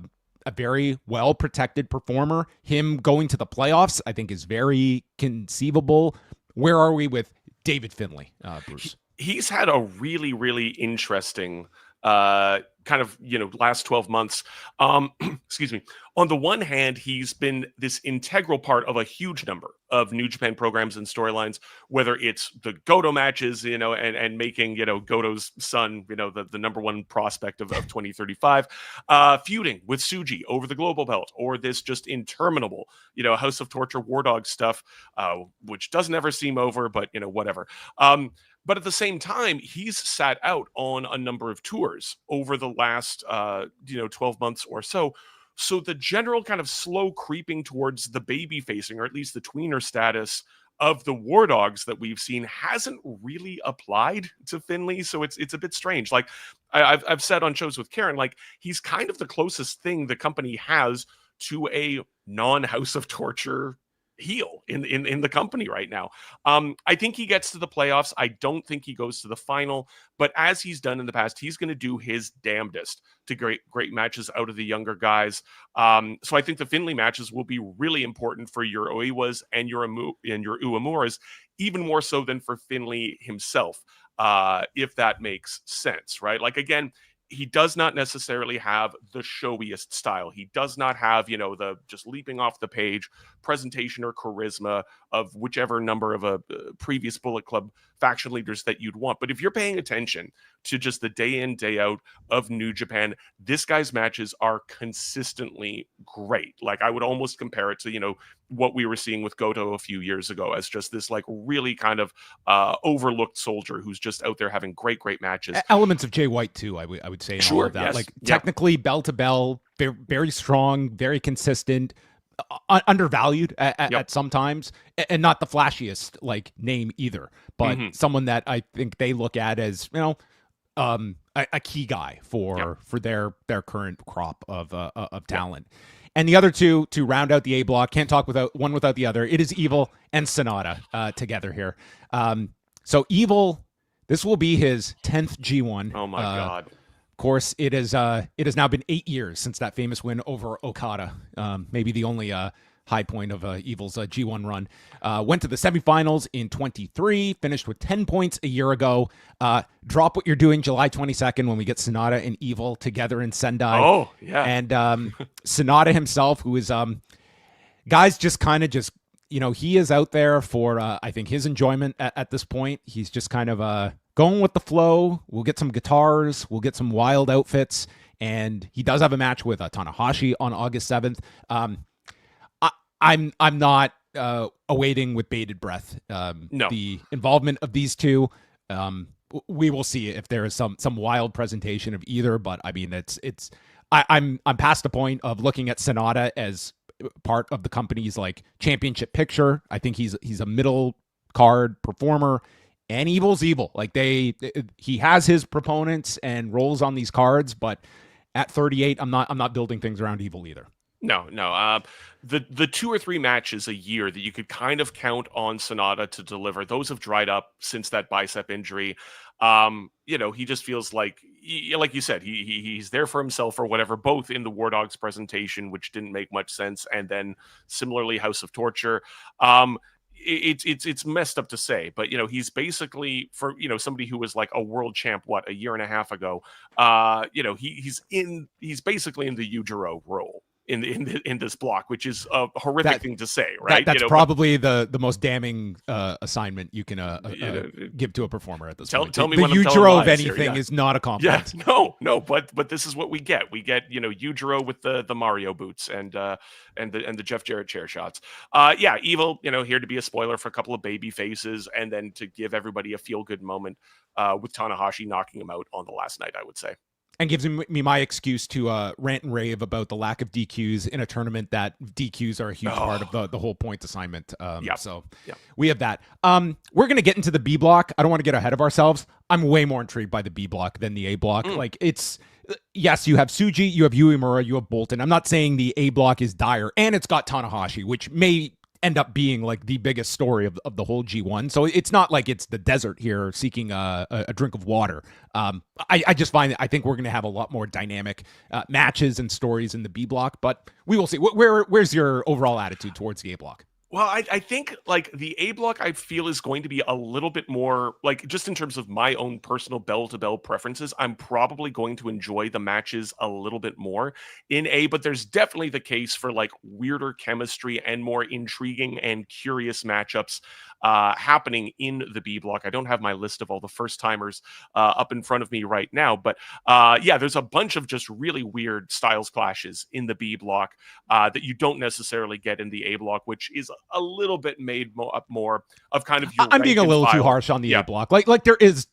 S1: very well-protected performer. Him going to the playoffs, I think, is very conceivable. Where are we with David Finlay, Bruce?
S2: He's had a really, really interesting kind of, last 12 months. Excuse me. On the one hand, he's been this integral part of a huge number of New Japan programs and storylines, whether it's the Goto matches, and making, Goto's son, the number one prospect of 2035, feuding with Tsuji over the global belt, or this just interminable, House of Torture War Dog stuff, which doesn't ever seem over, but, whatever. But at the same time, he's sat out on a number of tours over the last, 12 months or so. So the general kind of slow creeping towards the baby facing, or at least the tweener status of the War Dogs that we've seen hasn't really applied to Finlay. So it's a bit strange. Like I've said on shows with Karen, like he's kind of the closest thing the company has to a non-House of Torture heel in the company right now. I think he gets to the playoffs. I don't think he goes to the final, but as he's done in the past, he's going to do his damnedest to great matches out of the younger guys. So I think the Finlay matches will be really important for your Oiwas and your Uemuras, even more so than for Finlay himself, if that makes sense, right? Like, again, he does not necessarily have the showiest style. He does not have, the just leaping off the page presentation or charisma of whichever number of a previous Bullet Club faction leaders that you'd want. But if you're paying attention to just the day in, day out of New Japan, this guy's matches are consistently great. Like, I would almost compare it to, what we were seeing with Goto a few years ago as just this like really kind of overlooked soldier who's just out there having great matches.
S1: Elements of Jay White too, I would say, in all of that.
S2: Yes.
S1: Like technically bell to bell, very, very strong, very consistent, undervalued at some times, and not the flashiest like name either, but someone that I think they look at as a key guy for their current crop of talent. And the other two to round out the A block, can't talk without the other. It is Evil and Sanada together here. So Evil, this will be his 10th G1.
S2: Oh my God.
S1: Of course, it has now been 8 years since that famous win over Okada. Maybe the only high point of Evil's G1 run. Went to the semifinals in 23, finished with 10 points a year ago. Drop what you're doing July 22nd when we get Sanada and Evil together in Sendai.
S2: Oh, yeah.
S1: And Sanada himself, who is, guys, just kind of just, he is out there for, I think, his enjoyment at this point. He's just kind of going with the flow. We'll get some guitars. We'll get some wild outfits. And he does have a match with Tanahashi on August 7th. I'm not awaiting with bated breath the involvement of these two. We will see if there is some wild presentation of either, but I mean I'm past the point of looking at Sanada as part of the company's like championship picture. I think he's a middle card performer, and Evil's Evil. Like he has his proponents and roles on these cards, but at 38, I'm not building things around Evil either.
S2: No. The 2 or 3 matches a year that you could kind of count on Sanada to deliver, those have dried up since that bicep injury. He just feels like you said, he's there for himself or whatever, both in the War Dogs presentation, which didn't make much sense, and then similarly House of Torture. It's messed up to say, but he's basically, for somebody who was like a world champ a year and a half ago, he's basically in the Yujiro role in this block, which is a horrific thing to say, right?
S1: That's probably the most damning assignment you can give to a performer at this point.
S2: Tell me
S1: the
S2: when I'm telling
S1: Yujiro
S2: lies
S1: of anything
S2: here,
S1: is not a compliment.
S2: Yeah, no, but this is what we get. We get Yujiro with the Mario boots and the Jeff Jarrett chair shots. Evil, here to be a spoiler for a couple of baby faces, and then to give everybody a feel good moment with Tanahashi knocking him out on the last night, I would say.
S1: and gives me my excuse to rant and rave about the lack of DQs in a tournament that DQs are a huge part of the whole points assignment. So we have that. We're going to get into the B block. I don't want to get ahead of ourselves. I'm way more intrigued by the B block than the A block. Like, it's, yes, you have Tsuji, you have Uemura, you have Bolton. I'm not saying the A block is dire, and it's got Tanahashi, which may end up being like the biggest story of the whole G1. So it's not like it's the desert here seeking a drink of water. I just find that I think we're going to have a lot more dynamic matches and stories in the B block, but we will see. Where's your overall attitude towards the A block?
S2: Well, I think like the A block, I feel is going to be a little bit more like, just in terms of my own personal bell to bell preferences, I'm probably going to enjoy the matches a little bit more in A, but there's definitely the case for like weirder chemistry and more intriguing and curious matchups happening in the B block. I don't have my list of all the first timers up in front of me right now, but yeah, there's a bunch of just really weird styles clashes in the B block that you don't necessarily get in the A block, which is a little bit made more of kind of your
S1: I'm being a little too harsh on the
S2: A
S1: block. Like there is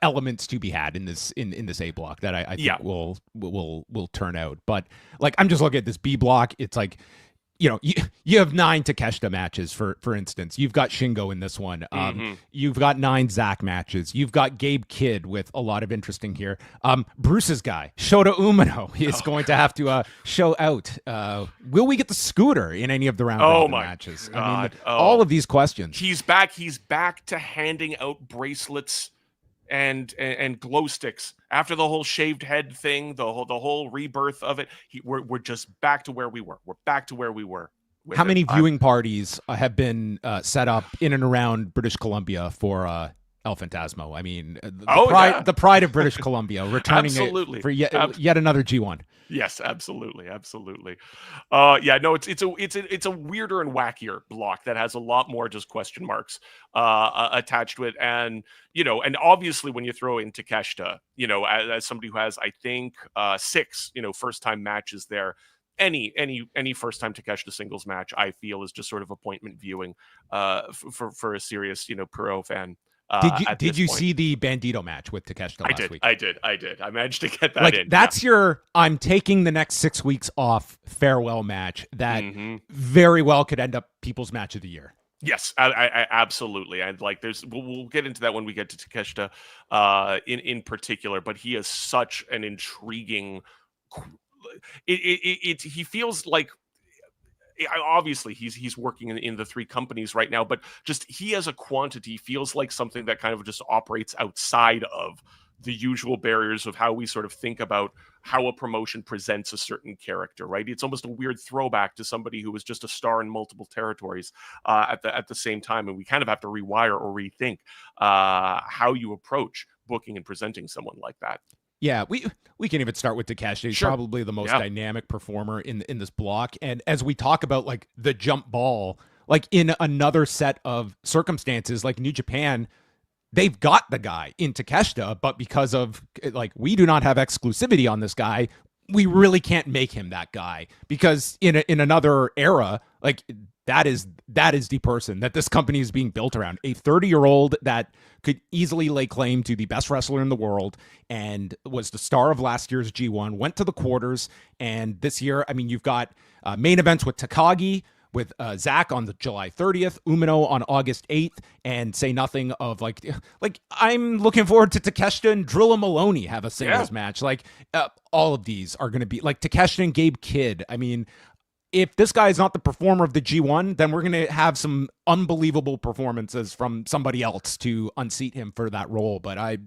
S1: elements to be had in this A block that I think will turn out. But like, I'm just looking at this B block. It's like, you have 9 Takeshita matches, for instance. You've got Shingo in this one. You've got 9 Zach matches. You've got Gabe Kidd with a lot of interesting here. Bruce's guy, Shota Umino, is going to have to show out. Will we get the scooter in any of the round robin matches?
S2: God.
S1: I mean, all of these questions.
S2: He's back to handing out bracelets and glow sticks after the whole shaved head thing, the whole rebirth of it. We're just back to where we were. We're back to where we were.
S1: How many viewing parties have been set up in and around British Columbia for El Phantasmo? I mean, the pride of British Columbia, returning it for yet another G1.
S2: Yes, absolutely. Yeah, no, it's a weirder and wackier block that has a lot more just question marks attached to it, and and obviously when you throw in Takeshita, as somebody who has, I think, 6 first time matches there. Any first time Takeshita singles match, I feel, is just sort of appointment viewing for a serious pro fan.
S1: Did you see the Bandito match with Takeshita last week?
S2: I did. I managed to get that in.
S1: That's your I'm taking the next 6 weeks off farewell match that very well could end up people's match of the year.
S2: Yes, I absolutely. And like, we'll get into that when we get to Takeshita in particular, but he is such an intriguing. He feels like, obviously he's working in the 3 companies right now, but just he as a quantity feels like something that kind of just operates outside of the usual barriers of how we sort of think about how a promotion presents a certain character, right? It's almost a weird throwback to somebody who was just a star in multiple territories at the same time, and we kind of have to rewire or rethink how you approach booking and presenting someone like that.
S1: Yeah, we can even start with Takeshita. He's probably the most dynamic performer in this block. And as we talk about like the jump ball, like in another set of circumstances, like New Japan, they've got the guy in Takeshita, but because of like, we do not have exclusivity on this guy, we really can't make him that guy, because in another era, like that is the person that this company is being built around. A 30-year-old that could easily lay claim to the best wrestler in the world and was the star of last year's G1, went to the quarters. And this year, I mean, you've got main events with Takagi, with Zach on the July 30th, Umino on August 8th, and say nothing of like I'm looking forward to Takeshita and Drilla Maloney have a singles match. Like all of these are going to be like Takeshita and Gabe Kidd. I mean, if this guy is not the performer of the G1, then we're going to have some unbelievable performances from somebody else to unseat him for that role. But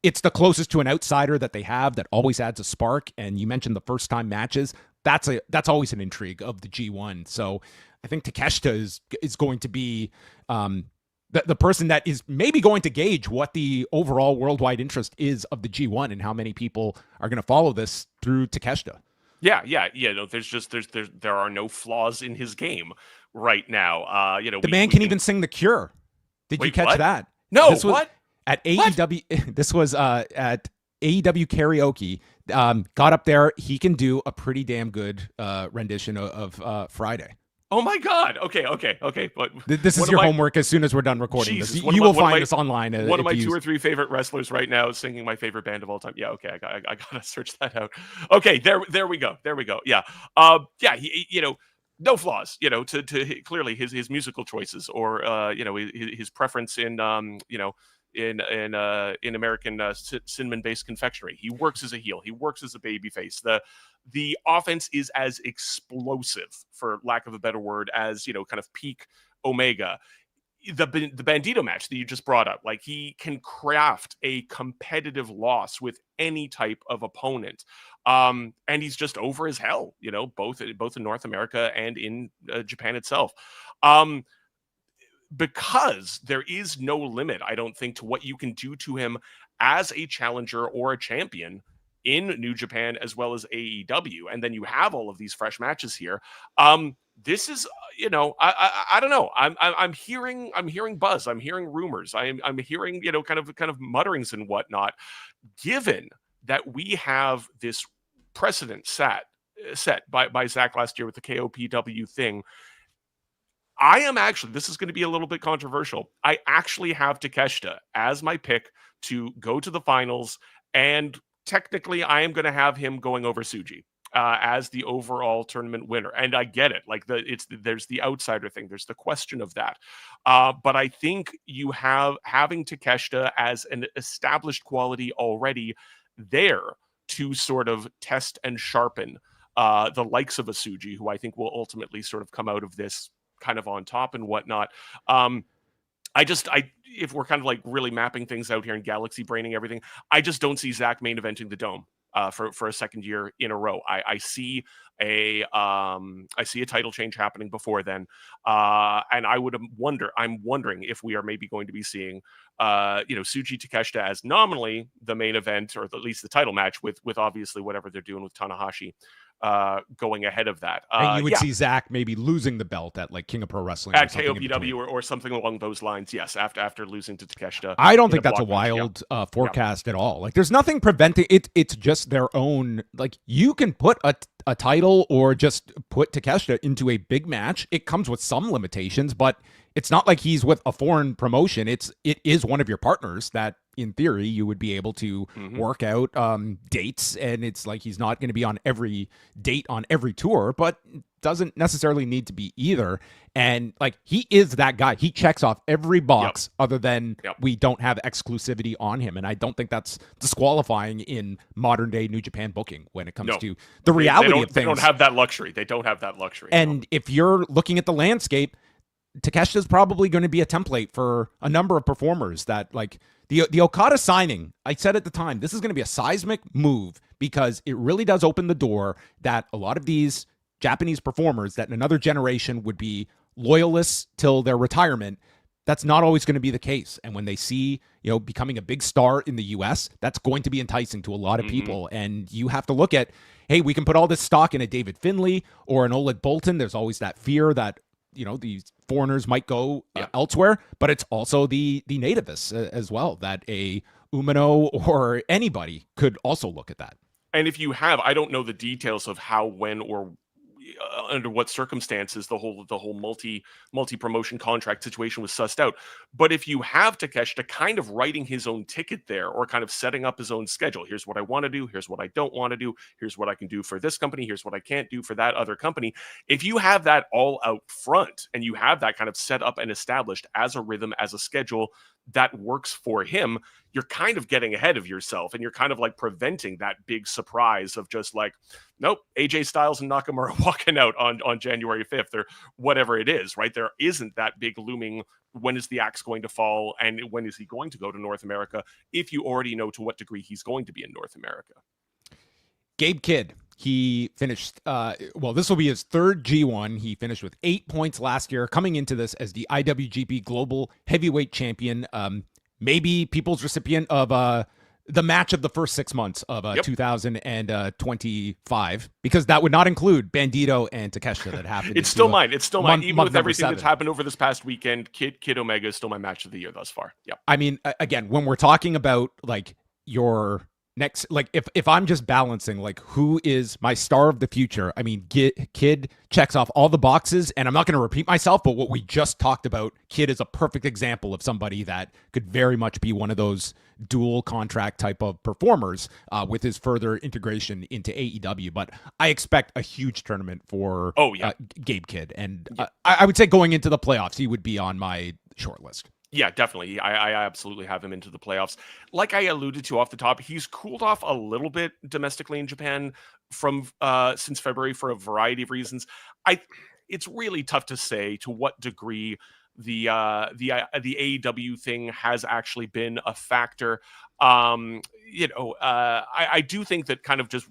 S1: it's the closest to an outsider that they have that always adds a spark. And you mentioned the first time matches. That's always an intrigue of the G1. So I think Takeshita is going to be the person that is maybe going to gauge what the overall worldwide interest is of the G1 and how many people are going to follow this through Takeshita.
S2: Yeah. No, there are no flaws in his game right now.
S1: The man can even sing The Cure. Did you catch that?
S2: No,
S1: this was
S2: what?
S1: At AEW? This was at AEW Karaoke. Got up there. He can do a pretty damn good rendition of Friday.
S2: Oh my God. Okay. But
S1: This is your homework as soon as we're done recording
S2: Jesus,
S1: this. You will find this online.
S2: One of my 2 or 3 favorite wrestlers right now is singing my favorite band of all time. Yeah, okay, I gotta search that out. Okay, there we go. Yeah, yeah, no flaws. Clearly his musical choices, or his preference in in American cinnamon-based confectionery. He works as a heel. He works as a babyface. The offense is as explosive, for lack of a better word, as kind of peak Omega. The Bandito match that you just brought up, like, he can craft a competitive loss with any type of opponent, and he's just over as hell. Both in North America and in Japan itself. Because there is no limit, I don't think, to what you can do to him as a challenger or a champion in New Japan as well as AEW. And then you have all of these fresh matches here. This is, I don't know. I'm hearing buzz. I'm hearing rumors. I'm hearing, kind of mutterings and whatnot. Given that we have this precedent set by Zach last year with the KOPW thing, I am actually, this is going to be a little bit controversial, I actually have Takeshita as my pick to go to the finals, and technically I am going to have him going over Tsuji as the overall tournament winner. And I get it, like, there's the outsider thing, there's the question of that, but I think having Takeshita as an established quality already there to sort of test and sharpen the likes of a Tsuji, who I think will ultimately sort of come out of this kind of on top and whatnot. If we're kind of like really mapping things out here and galaxy braining everything, I just don't see Zach main eventing the Dome for a second year in a row. I see a title change happening before then, and I'm wondering if we are maybe going to be seeing Tsuji Takeshita as nominally the main event, or at least the title match, with obviously whatever they're doing with Tanahashi going ahead of that.
S1: And you would see Zach maybe losing the belt at like King of Pro Wrestling
S2: at KOPW or something along those lines. Yes, after losing to Takeshita.
S1: I don't think that's a wild forecast at all. Like, there's nothing preventing it. It's just their own. Like, you can put a title or just put Takeshita into a big match. It comes with some limitations, but it's not like he's with a foreign promotion. It is one of your partners that, in theory, you would be able to work out dates, and it's like he's not going to be on every date on every tour, but doesn't necessarily need to be either. And like, he is that guy. He checks off every box other than we don't have exclusivity on him. And I don't think that's disqualifying in modern day New Japan booking when it comes to the reality of things.
S2: They don't have that luxury.
S1: And if you're looking at the landscape, Takeshita's probably going to be a template for a number of performers that, like, the Okada signing, I said at the time, this is going to be a seismic move because it really does open the door that a lot of these Japanese performers that in another generation would be loyalists till their retirement, that's not always going to be the case. And when they see, becoming a big star in the US, that's going to be enticing to a lot of people. And you have to look at, hey, we can put all this stock in a David Finlay or an Oleg Bolton. There's always that fear that, these foreigners might go elsewhere, but it's also the nativists as well, that a Umino or anybody could also look at that.
S2: And if you have, I don't know the details of how, when, or under what circumstances the whole multi promotion contract situation was sussed out. But if you have Takeshita kind of writing his own ticket there, or kind of setting up his own schedule, here's what I want to do, here's what I don't want to do, here's what I can do for this company, here's what I can't do for that other company. If you have that all out front and you have that kind of set up and established as a rhythm, as a schedule that works for him, you're kind of getting ahead of yourself, and you're kind of like preventing that big surprise of just like, nope, AJ Styles and Nakamura walking out on January 5th or whatever it is, right? There isn't that big looming, when is the axe going to fall and when is he going to go to North America, if you already know to what degree he's going to be in North America.
S1: Gabe Kidd, he finished, this will be his third G1. He finished with 8 points last year, coming into this as the IWGP Global Heavyweight Champion. Maybe people's recipient of the match of the first 6 months of 2025, because that would not include Bandito and Takeshita that happened.
S2: It's still mine. Even with everything that's happened over this past weekend, Kid Omega is still my match of the year thus far. Yep.
S1: I mean, again, when we're talking about like your next, like if I'm just balancing like who is my star of the future, I mean Kid checks off all the boxes, and I'm not going to repeat myself, but what we just talked about, Kid is a perfect example of somebody that could very much be one of those dual contract type of performers with his further integration into AEW. But I expect a huge tournament for Gabe Kid, and I would say going into the playoffs he would be on my short list.
S2: Yeah, definitely. I absolutely have him into the playoffs. Like I alluded to off the top, he's cooled off a little bit domestically in Japan from since February for a variety of reasons. It's really tough to say to what degree the AEW thing has actually been a factor. I do think that kind of just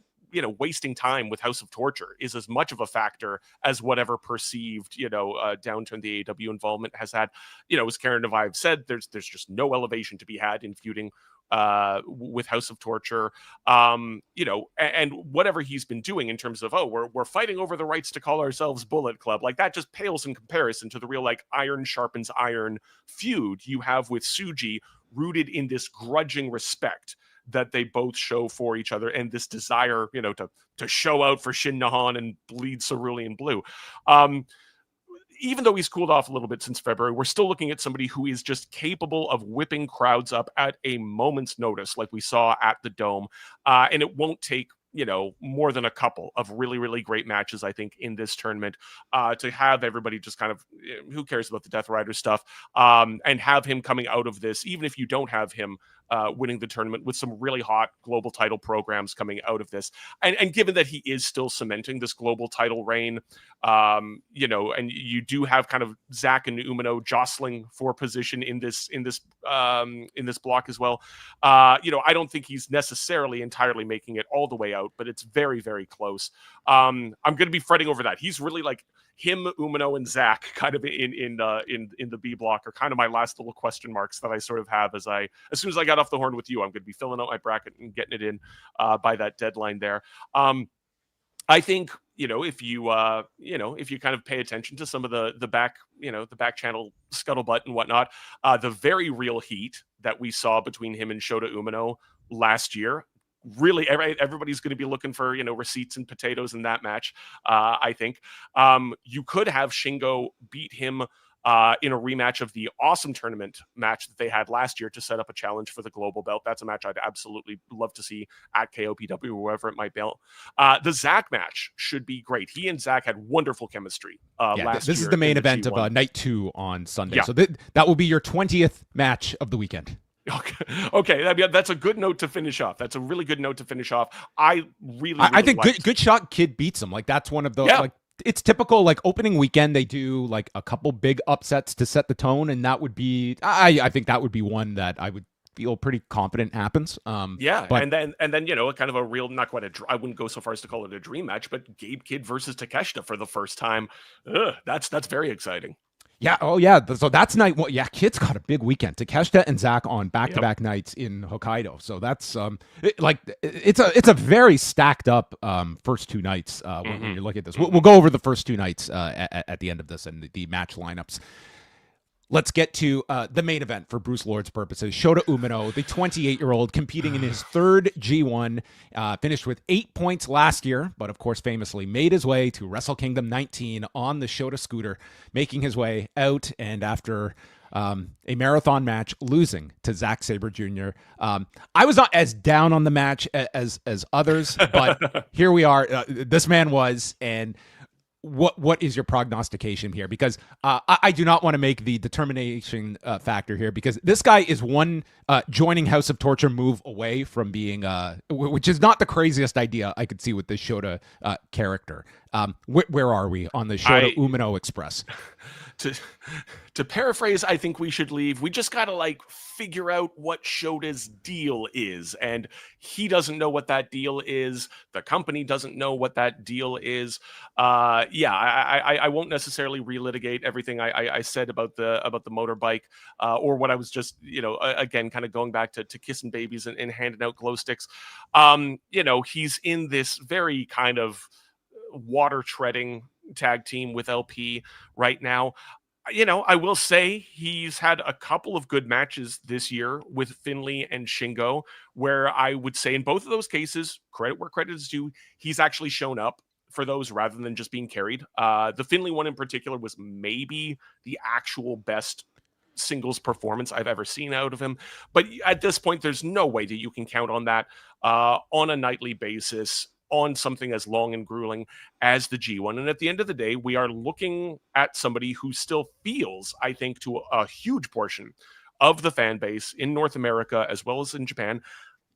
S2: wasting time with House of Torture is as much of a factor as whatever perceived, downturn the AEW involvement has had. As Karen and I have said, there's just no elevation to be had in feuding with House of Torture, and whatever he's been doing in terms of, we're fighting over the rights to call ourselves Bullet Club, like that just pales in comparison to the real like iron sharpens iron feud you have with Tsuji, rooted in this grudging respect that they both show for each other and this desire, to show out for Shin Nihon and bleed cerulean blue. Even though he's cooled off a little bit since February, we're still looking at somebody who is just capable of whipping crowds up at a moment's notice, like we saw at the Dome. And it won't take more than a couple of really, really great matches, I think, in this tournament to have everybody just kind of, who cares about the Death Rider stuff, and have him coming out of this, even if you don't have him winning the tournament, with some really hot global title programs coming out of this. And given that he is still cementing this global title reign, and you do have kind of Zach and Umino jostling for position in this block as well. I don't think he's necessarily entirely making it all the way out, but it's very, very close. I'm going to be fretting over that. He's really like him, Umino, and Zach kind of in the B block are kind of my last little question marks that I sort of have as soon as I got off the horn with you, I'm going to be filling out my bracket and getting it in by that deadline there. I think, if you kind of pay attention to some of the back, the back channel scuttlebutt and whatnot, the very real heat that we saw between him and Shota Umino last year, really everybody's going to be looking for receipts and potatoes in that match. I think you could have Shingo beat him in a rematch of the awesome tournament match that they had last year to set up a challenge for the global belt. That's a match I'd absolutely love to see at KOPW or wherever it might be. The Zach match should be great. He and Zach had wonderful chemistry last year.
S1: This is the main event of night 2 on Sunday. Yeah. So that will be your 20th match of the weekend.
S2: Okay. That's a good note to finish off. That's a really good note to finish off. I think
S1: good shot Kid beats him. Like that's one of those like it's typical like opening weekend they do like a couple big upsets to set the tone, and that would be I think that would be one that I would feel pretty confident happens.
S2: And then kind of a real, not quite I wouldn't go so far as to call it a dream match, but Gabe Kid versus Takeshita for the first time. That's very exciting.
S1: Yeah. Oh, yeah. So that's night one. Yeah, Kid's got a big weekend. Takeshita and Zach on back-to-back nights in Hokkaido. So that's it's a very stacked up first 2 nights when you look at this. We'll go over the first 2 nights at the end of this and the match lineups. Let's get to the main event for Bruce Lord's purposes. Shota Umino, the 28-year-old, competing in his 3rd G1, finished with 8 points last year, but of course famously made his way to Wrestle Kingdom 19 on the Shota scooter, making his way out, and after a marathon match, losing to Zack Sabre Jr. I was not as down on the match as others, but here we are. This man was, and what is your prognostication here? Because I do not want to make the determination factor here, because this guy is one joining House of Torture move away from being, which is not the craziest idea I could see with this Shota character. Where are we on the Shota Umino Express?
S2: To paraphrase, I think we should leave. We just got to figure out what Shota's deal is. And he doesn't know what that deal is. The company doesn't know what that deal is. I won't necessarily relitigate everything I said about the motorbike or what I was just, again, kind of going back to kissing babies and handing out glow sticks. He's in this very kind of water treading tag team with LP right now. I will say he's had a couple of good matches this year with Finley and Shingo, where I would say in both of those cases, credit where credit is due, he's actually shown up for those rather than just being carried. The Finley one in particular was maybe the actual best singles performance I've ever seen out of him. But at this point, there's no way that you can count on that on a nightly basis on something as long and grueling as the G1. And at the end of the day, we are looking at somebody who still feels, I think, to a huge portion of the fan base in North America as well as in Japan,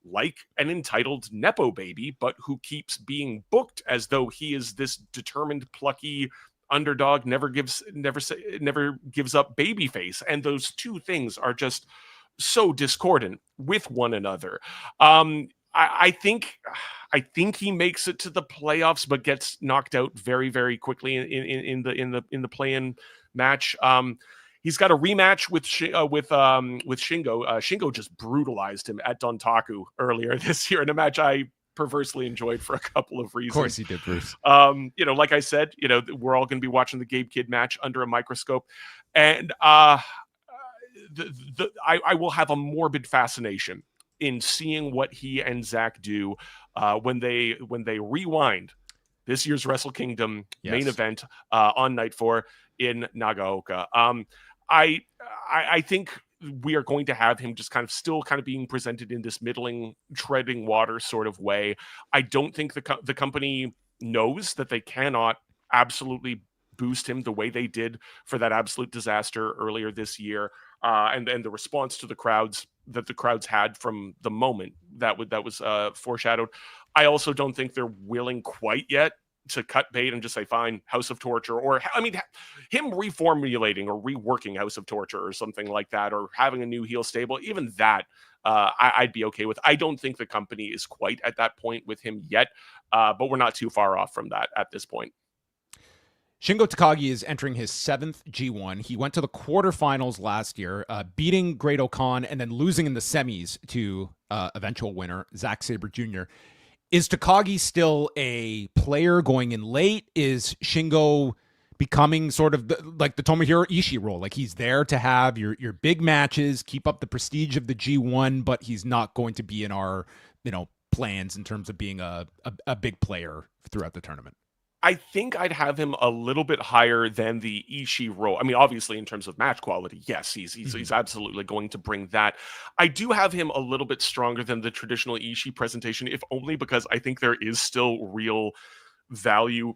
S2: like an entitled Nepo baby, but who keeps being booked as though he is this determined, plucky underdog, never gives up babyface. And those two things are just so discordant with one another. I think he makes it to the playoffs, but gets knocked out very, very quickly in the play-in match. He's got a rematch with Shingo. Shingo just brutalized him at Dontaku earlier this year in a match I perversely enjoyed for a couple of reasons.
S1: Of course he did, Bruce.
S2: Like I said, we're all going to be watching the Gabe Kidd match under a microscope, and I will have a morbid fascination in seeing what he and Zach do when they rewind this year's Wrestle Kingdom main event on night 4 in Nagaoka. I think we are going to have him just still being presented in this middling, treading water sort of way. I don't think the company knows that they cannot absolutely boost him the way they did for that absolute disaster earlier this year, and the response to the crowds that the crowds had from the moment that was foreshadowed. I also don't think they're willing quite yet to cut bait and just say, fine, House of Torture, or him reformulating or reworking House of Torture or something like that, or having a new heel stable. Even that, I'd be okay with. I don't think the company is quite at that point with him yet, but we're not too far off from that at this point.
S1: Shingo Takagi is entering his 7th G1. He went to the quarterfinals last year, beating Great-O-Khan and then losing in the semis to eventual winner, Zack Sabre Jr. Is Takagi still a player going in late? Is Shingo becoming sort of like the Tomohiro Ishii role? Like he's there to have your big matches, keep up the prestige of the G1, but he's not going to be in our plans in terms of being a big player throughout the tournament.
S2: I think I'd have him a little bit higher than the Ishii role. I mean, obviously, in terms of match quality, yes, he's absolutely going to bring that. I do have him a little bit stronger than the traditional Ishii presentation, if only because I think there is still real value,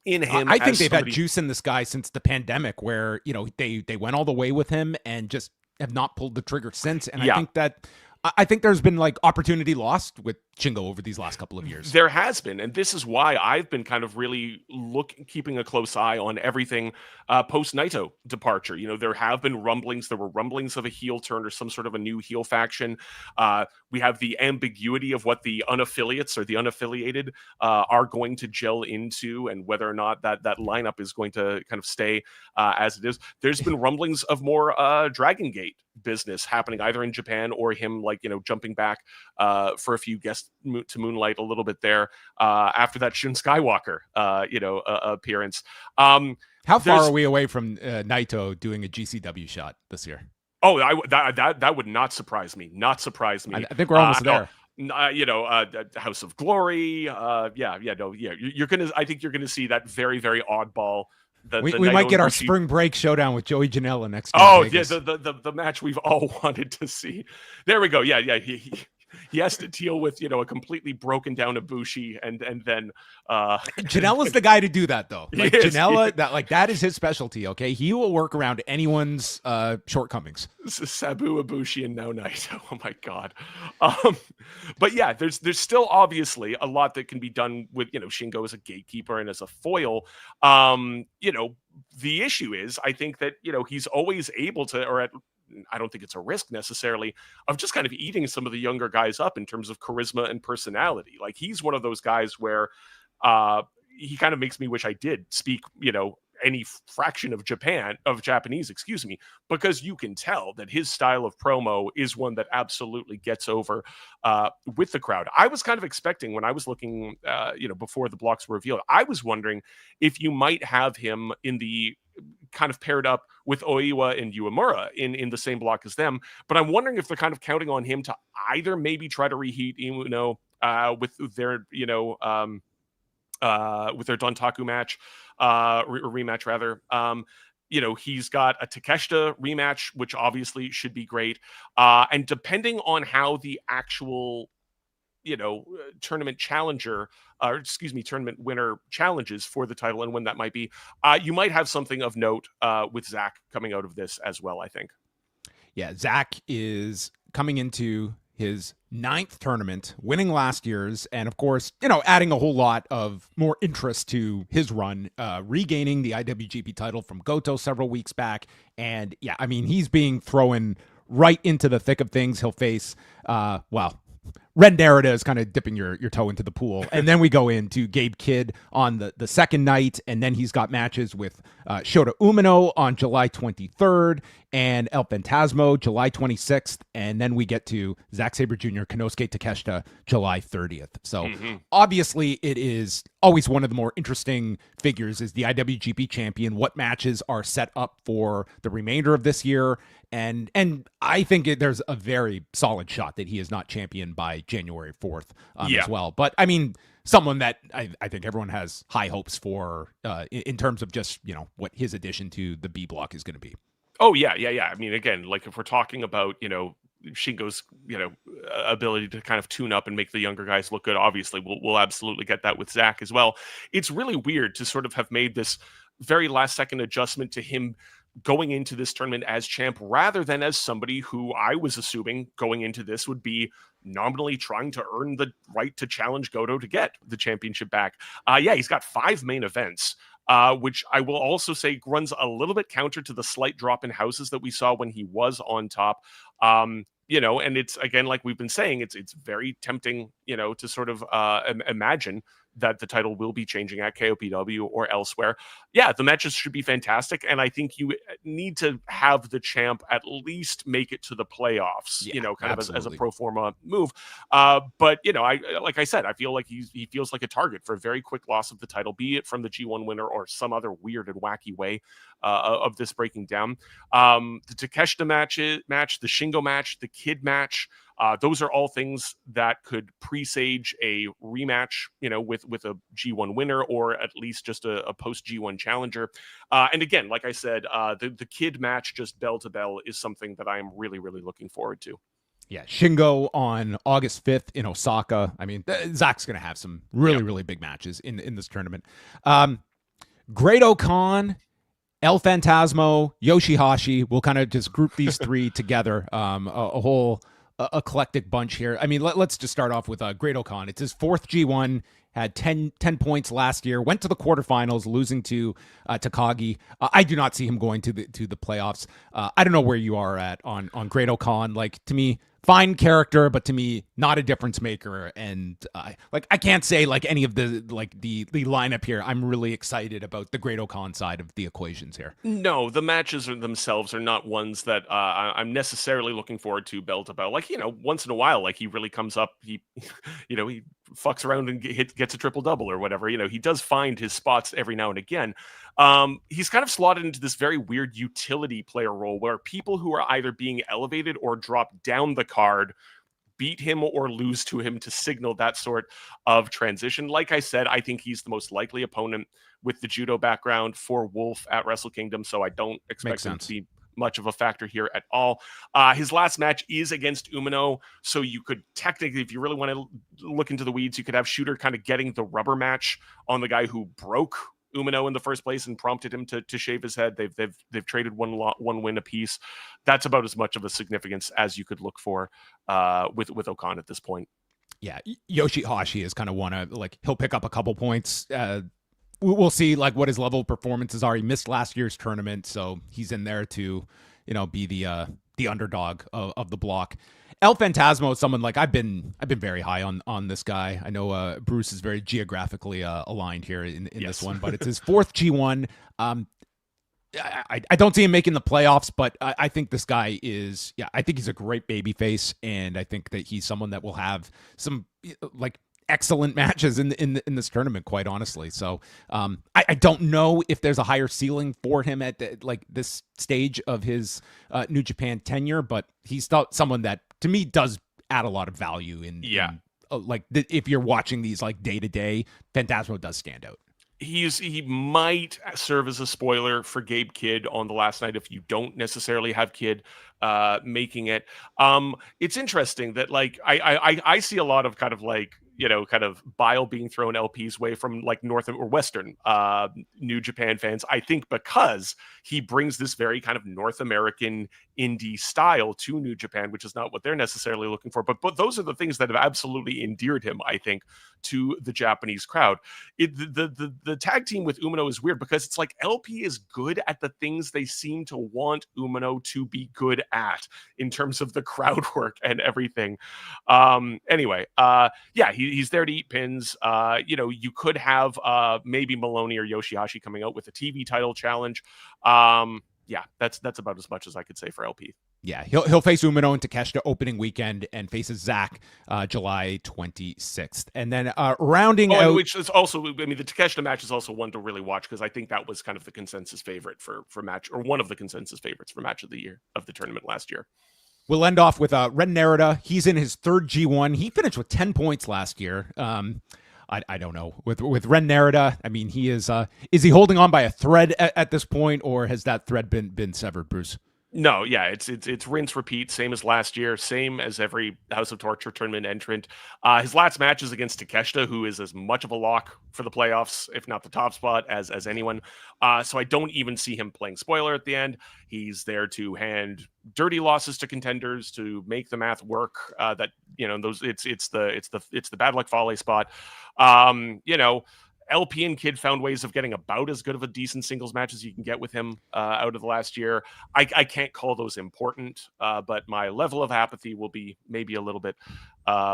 S2: in him.
S1: I think they've had juice in this guy since the pandemic, where they went all the way with him and just have not pulled the trigger since. And I think there's been opportunity lost with Shingo over these last couple of years.
S2: There has been, and this is why I've been really keeping a close eye on everything post Naito departure. There have been rumblings. There were rumblings of a heel turn or some sort of a new heel faction. We have the ambiguity of what the unaffiliates or the unaffiliated are going to gel into, and whether or not that lineup is going to stay as it is. There's been rumblings of more Dragon Gate business happening either in Japan or him jumping back for a few guests to moonlight a little bit there after that Shun Skywalker appearance.
S1: How far are we away from Naito doing a GCW shot this year?
S2: Oh, that would not surprise me. I
S1: think we're almost there.
S2: House of Glory. You're gonna. I think you're gonna see that very, very oddball.
S1: We might get our spring break showdown with Joey Janela next year.
S2: Oh, yeah, the match we've all wanted to see. There we go. Yeah. He has to deal with a completely broken down Ibushi, and then
S1: Janela's the guy to do that though. Janela, that is his specialty. Okay, he will work around anyone's shortcomings.
S2: Sabu, Ibushi, and now Naito. Oh my god. But yeah, there's still obviously a lot that can be done with Shingo as a gatekeeper and as a foil. The issue is, I think that he's always able to, I don't think it's a risk necessarily, of just eating some of the younger guys up in terms of charisma and personality. Like he's one of those guys where he makes me wish I did speak, any fraction of Japanese, because you can tell that his style of promo is one that absolutely gets over with the crowd. I was kind of expecting, when I was looking, before the blocks were revealed, I was wondering if you might have him in the kind of paired up with Oiwa and Uemura in the same block as them. But I'm wondering if they're kind of counting on him to either maybe try to reheat Umino with their, with their Dontaku match, rematch rather. He's got a Takeshita rematch, which obviously should be great. And depending on how the actual tournament tournament winner challenges for the title and when that might be, you might have something of note with Zach coming out of this as well, I think.
S1: Yeah, Zach is coming into his 9th tournament, winning last year's, and of course, adding a whole lot of more interest to his run, regaining the IWGP title from Goto several weeks back. And yeah, I mean, he's being thrown right into the thick of things. He'll face, Ren Narita is kind of dipping your toe into the pool. And then we go into Gabe Kidd on the second night. And then he's got matches with Shota Umino on July 23rd and El Phantasmo July 26th. And then we get to Zack Sabre Jr., Konosuke Takeshita, July 30th. So obviously it is always one of the more interesting figures is the IWGP champion. What matches are set up for the remainder of this year? And I think there's a very solid shot that he is not champion by January 4th as well. But I mean, someone that I think everyone has high hopes for in terms of just, what his addition to the B block is going to be.
S2: Oh, yeah. I mean, again, like if we're talking about, Shingo's, ability to kind of tune up and make the younger guys look good, obviously we'll absolutely get that with Zach as well. It's really weird to sort of have made this very last second adjustment to him going into this tournament as champ rather than as somebody who I was assuming going into this would be nominally trying to earn the right to challenge Goto to get the championship back. He's got 5 main events, which I will also say runs a little bit counter to the slight drop in houses that we saw when he was on top. And it's, again, like we've been saying, it's very tempting, to sort of imagine that the title will be changing at KOPW or elsewhere. Yeah, the matches should be fantastic, and I think you need to have the champ at least make it to the playoffs, kind of as a pro forma move. But like I said, I feel like he feels like a target for a very quick loss of the title, be it from the G1 winner or some other weird and wacky way of this breaking down. The Takeshita match, the Shingo match, the Kid match, those are all things that could presage a rematch, with a G1 winner or at least just a post G1 challenger. And again, like I said, the Kid match, just bell to bell, is something that I am really, really looking forward to.
S1: Yeah, Shingo on August 5th in Osaka. I mean, Zach's going to have some really big matches in this tournament. Great-O-Khan, El Phantasmo, Yoshihashi. We'll kind of just group these 3 together. A whole eclectic bunch here. I mean, let's just start off with Great-O-Khan. It's his 4th G1, had 10 points last year, went to the quarterfinals, losing to Takagi. I do not see him going to the playoffs. I don't know where you are at on Great-O-Khan. Like, to me, fine character, but to me, not a difference maker. And I can't say like any of the lineup here. I'm really excited about the Great-O-Khan side of the equations here.
S2: No, the matches themselves are not ones that I'm necessarily looking forward to bell to bell. Like, once in a while, like he really comes up, he fucks around and gets a triple double or whatever. He does find his spots every now and again. He's kind of slotted into this very weird utility player role where people who are either being elevated or dropped down the card beat him or lose to him to signal that sort of transition. Like I said, I think he's the most likely opponent with the judo background for Wolf at Wrestle Kingdom, so I don't expect him to be much of a factor here at all. His last match is against Umino, so you could technically, if you really want to look into the weeds, you could have Shooter kind of getting the rubber match on the guy who broke Umino in the first place and prompted him to shave his head. They've traded one win apiece. That's about as much of a significance as you could look for with Okan at this point.
S1: Yeah, Yoshihashi is kind of one of he'll pick up a couple points. We'll see what his level of performances are. He missed last year's tournament, so he's in there to be the underdog of the block. El Phantasmo is someone like I've been very high on this guy. I know Bruce is very geographically aligned here in this one, but it's his fourth G1. I don't see him making the playoffs, but I think this guy is, I think he's a great baby face, and I think that he's someone that will have some like excellent matches in this tournament, quite honestly. So I don't know if there's a higher ceiling for him at like this stage of his New Japan tenure, but he's someone that to me does add a lot of value in like if you're watching these like day to day, Phantasmo does stand out.
S2: He might serve as a spoiler for Gabe Kidd on the last night if you don't necessarily have Kidd making it. It's interesting that like I see a lot of kind of like, you know, kind of bile being thrown LP's way from like North or Western New Japan fans, I think, because he brings this very kind of North American indie style to New Japan, which is not what they're necessarily looking for. But those are the things that have absolutely endeared him, I think, to the Japanese crowd. The tag team with Umino is weird because it's like LP is good at the things they seem to want Umino to be good at in terms of the crowd work and everything. Anyway, he's there to eat pins. You know, you could have maybe Maloney or Yoshihashi coming out with a TV title challenge. That's about as much as I could say for LP.
S1: Yeah, he'll face Umino and Takeshita opening weekend and faces Zach July 26th. And then rounding out...
S2: Which is also, I mean, the Takeshita match is also one to really watch because I think that was kind of the consensus favorite for match, or one of the consensus favorites for match of the year of the tournament last year.
S1: We'll end off with Ren Narita. He's in his third G1. He finished with 10 points last year. I don't know. With Ren Narita, I mean, he is he holding on by a thread at this point, or has that thread been severed, Bruce?
S2: No, yeah, it's rinse repeat, same as last year, same as every House of Torture tournament entrant. His last match is against Takeshita, who is as much of a lock for the playoffs, if not the top spot, as anyone. So I don't even see him playing spoiler at the end. He's there to hand dirty losses to contenders to make the math work. That, you know, those it's the bad luck Fale spot. You know, LP and Kidd found ways of getting about as good of a decent singles match as you can get with him out of the last year. I can't call those important, but my level of apathy will be maybe a little bit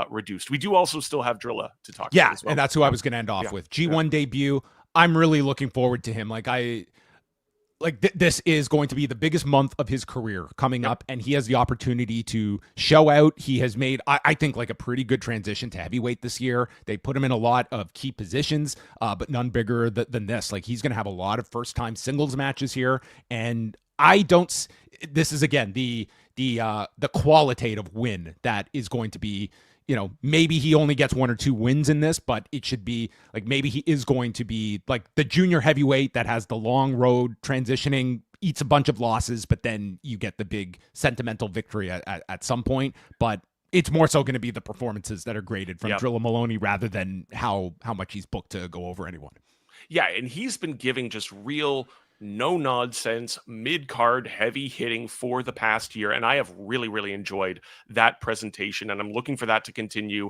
S2: reduced. We do also still have Drilla to talk about as well.
S1: And that's who I was going to end off with. G1 debut. I'm really looking forward to him. This is going to be the biggest month of his career coming up, and he has the opportunity to show out. He has made, I think, like a pretty good transition to heavyweight this year. They put him in a lot of key positions, but none bigger than this. Like, he's going to have a lot of first-time singles matches here, and this is, again, the qualitative win that is going to be, you know, maybe he only gets 1 or 2 wins in this, but it should be like, maybe he is going to be like the junior heavyweight that has the long road transitioning, eats a bunch of losses, but then you get the big sentimental victory at some point. But it's more so going to be the performances that are graded from Drilla Maloney rather than how much he's booked to go over anyone.
S2: Yeah, and he's been giving just real no-nonsense, mid-card, heavy-hitting for the past year, and I have really, really enjoyed that presentation, and I'm looking for that to continue.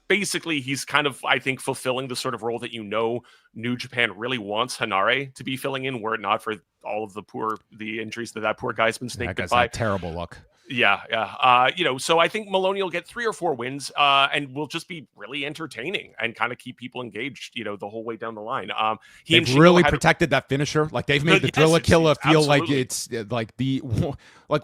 S2: Basically, he's kind of, I think, fulfilling the sort of role that, you know, New Japan really wants Hanare to be filling in, were it not for all of the injuries that poor guy's been snaked by.
S1: Terrible luck.
S2: Yeah. You know, so I think Maloney will get 3 or 4 wins and will just be really entertaining and kind of keep people engaged, you know, the whole way down the line.
S1: They've really protected that finisher. Like, they've made the Drilla Killa feel like it's like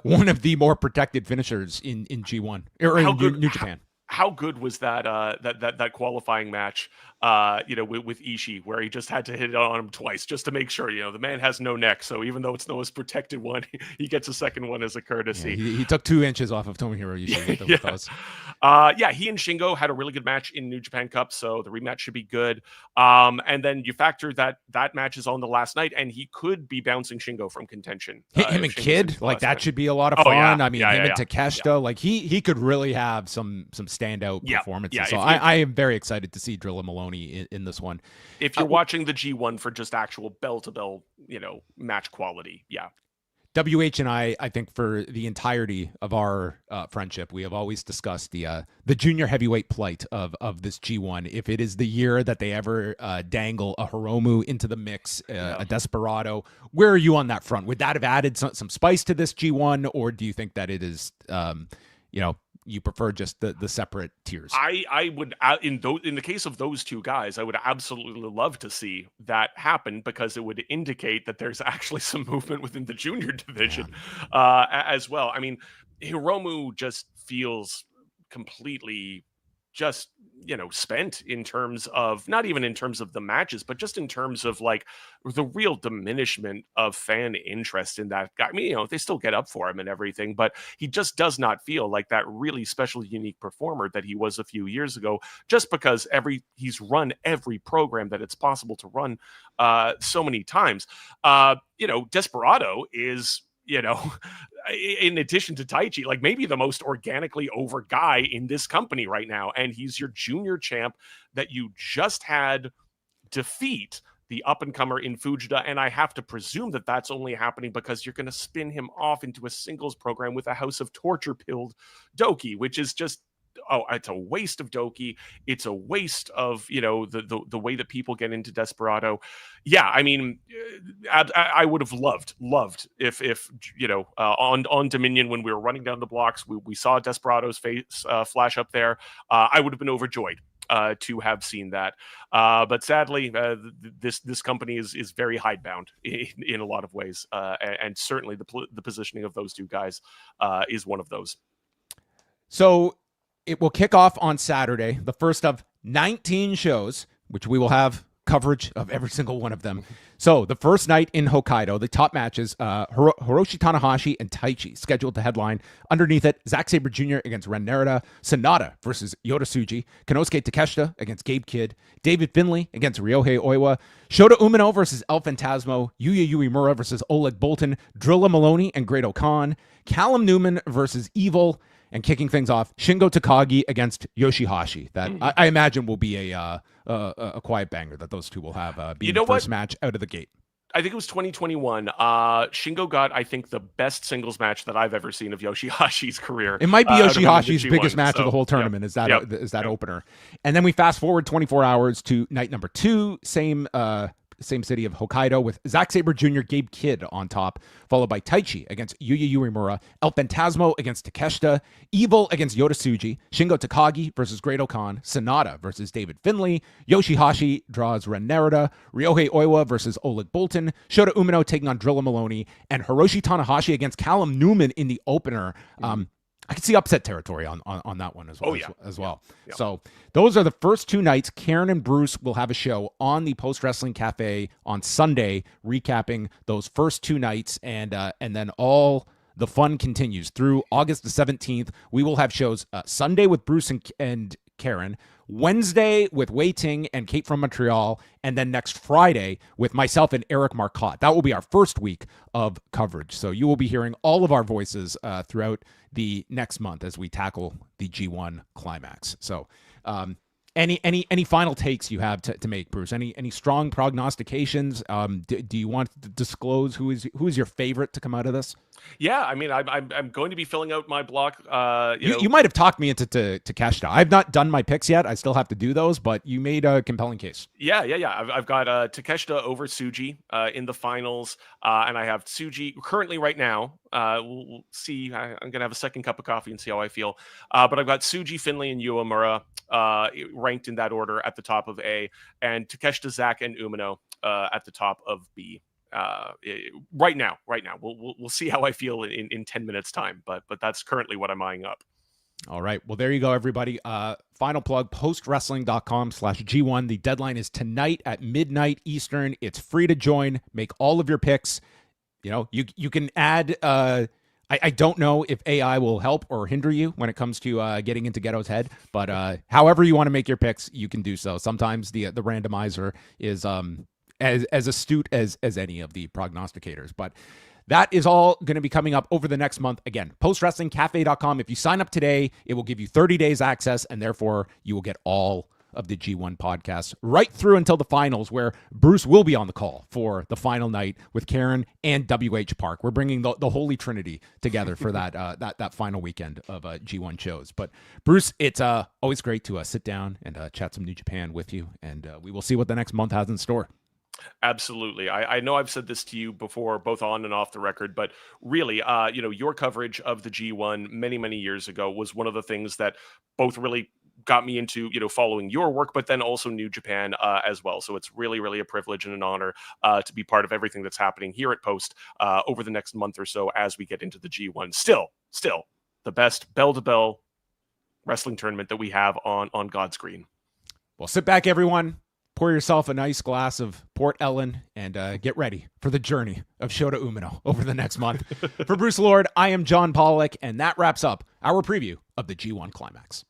S1: one of the more protected finishers in G1 or in New Japan.
S2: How good was that that qualifying match, you know, with Ishii, where he just had to hit it on him twice just to make sure, you know, the man has no neck. So even though it's the most protected one, he gets a second one as a courtesy.
S1: Yeah, he took 2 inches off of Tomohiro Ishii.
S2: He and Shingo had a really good match in New Japan Cup, so the rematch should be good. And then you factor that match is on the last night, and he could be bouncing Shingo from contention.
S1: Him and Kidd, like, that should be a lot of fun. I mean, him and Takeshita, like, he could really have some standout performances. So I am very excited to see Drilla Maloney in this one.
S2: If you're watching the G1 for just actual bell-to-bell, you know, match quality,
S1: WH and I think for the entirety of our friendship, we have always discussed the junior heavyweight plight of this G1. If it is the year that they ever dangle a Hiromu into the mix, a Desperado, where are you on that front? Would that have added some spice to this G1, or do you think that it is, you know, you prefer just the separate tiers?
S2: I would in the case of those two guys, I would absolutely love to see that happen because it would indicate that there's actually some movement within the junior division as well. I mean, Hiromu just feels completely just spent in terms of not even in terms of the matches, but just in terms of like the real diminishment of fan interest in that guy. I mean, they still get up for him and everything, but he just does not feel like that really special, unique performer that he was a few years ago, just because he's run every program that it's possible to run so many times. Desperado is, in addition to Taichi, like maybe the most organically over guy in this company right now. And he's your junior champ that you just had defeat the up-and-comer in Fujita. And I have to presume that that's only happening because you're going to spin him off into a singles program with a House of Torture-pilled Doki, which is just, it's a waste of Doki. It's a waste of, the way that people get into Desperado. Yeah, I mean, I would have loved if on Dominion when we were running down the blocks, we saw Desperado's face flash up there. I would have been overjoyed to have seen that. But sadly, this company is very hidebound in a lot of ways. And certainly the positioning of those two guys is one of those.
S1: So it will kick off on Saturday, the first of 19 shows, which we will have coverage of every single one of them. So the first night in Hokkaido, the top matches, Hiroshi Tanahashi and Taichi scheduled to headline. Underneath it, Zack Sabre Jr. against Ren Narita, Sanada versus Yota Tsuji, Konosuke Takeshita against Gabe Kidd, David Finlay against Ryohei Oiwa, Shota Umino versus El Phantasmo, Yuya Uemura versus Oleg Boltin, Drilla Maloney and Great Khan, Callum Newman versus Evil, and kicking things off, Shingo Takagi against Yoshihashi. That I imagine will be a quiet banger that those two will have being the first match out of the gate.
S2: I think it was 2021. Shingo got, I think, the best singles match that I've ever seen of Yoshihashi's career.
S1: It might be Yoshihashi's biggest match of the whole tournament. Is that opener? And then we fast forward 24 hours to night number 2, same city of Hokkaido, with Zack Sabre Jr., Gabe Kidd on top, followed by Taichi against Yuya Uemura, El Phantasmo against Takeshita, Evil against Yota Tsuji, Shingo Takagi versus Great Khan, Sanada versus David Finlay, Yoshihashi draws Ren Narita, Ryohei Oiwa versus Oleg Boltin, Shota Umino taking on Drilla Maloney, and Hiroshi Tanahashi against Callum Newman in the opener. I could see upset territory on that one as well. Yeah. So those are the first 2 nights. Karen and Bruce will have a show on the Post Wrestling Cafe on Sunday, recapping those first 2 nights, and then all the fun continues through August the 17th. We will have shows Sunday with Bruce and Karen, Wednesday with Wei Ting and Kate from Montreal, and then next Friday with myself and Eric Marcotte. That will be our first week of coverage. So you will be hearing all of our voices throughout the next month as we tackle the G1 Climax. So any final takes you have to make, Bruce? Any strong prognostications? Do you want to disclose who is your favorite to come out of this?
S2: Yeah, I mean, I'm going to be filling out my block.
S1: You might have talked me into Takeshita. I've not done my picks yet. I still have to do those, but you made a compelling case.
S2: Yeah. I've got Takeshita over Tsuji in the finals, and I have Tsuji currently right now. We'll see. I'm gonna have a second cup of coffee and see how I feel. But I've got Tsuji, Finlay, and Uemura ranked in that order at the top of A, and Takeshita, Zach, and Umino at the top of B. Right now, we'll see how I feel in 10 minutes time, but that's currently what I'm eyeing up.
S1: All right. Well, there you go, everybody. Final plug, postwrestling.com/G1. The deadline is tonight at midnight Eastern. It's free to join. Make all of your picks. You can add, I don't know if AI will help or hinder you when it comes to getting into Ghetto's head, but however you want to make your picks, you can do so. Sometimes the randomizer is as astute as any of the prognosticators. But that is all going to be coming up over the next month. Again, postwrestlingcafe.com. If you sign up today, it will give you 30 days access, and therefore you will get all of the G1 podcasts right through until the finals, where Bruce will be on the call for the final night with Karen and WH Park. We're bringing the Holy Trinity together for that that final weekend of G1 shows. But Bruce, it's always great to sit down and chat some New Japan with you, and we will see what the next month has in store.
S2: Absolutely. I know I've said this to you before, both on and off the record, but really, your coverage of the G1 many, many years ago was one of the things that both really got me into, following your work, but then also New Japan as well. So it's really, really a privilege and an honor to be part of everything that's happening here at Post over the next month or so as we get into the G1. Still, the best bell-to-bell wrestling tournament that we have on God's green.
S1: Well, sit back, everyone. Pour yourself a nice glass of Port Ellen and get ready for the journey of Shota Umino over the next month. For Bruce Lord, I am John Pollock, and that wraps up our preview of the G1 Climax.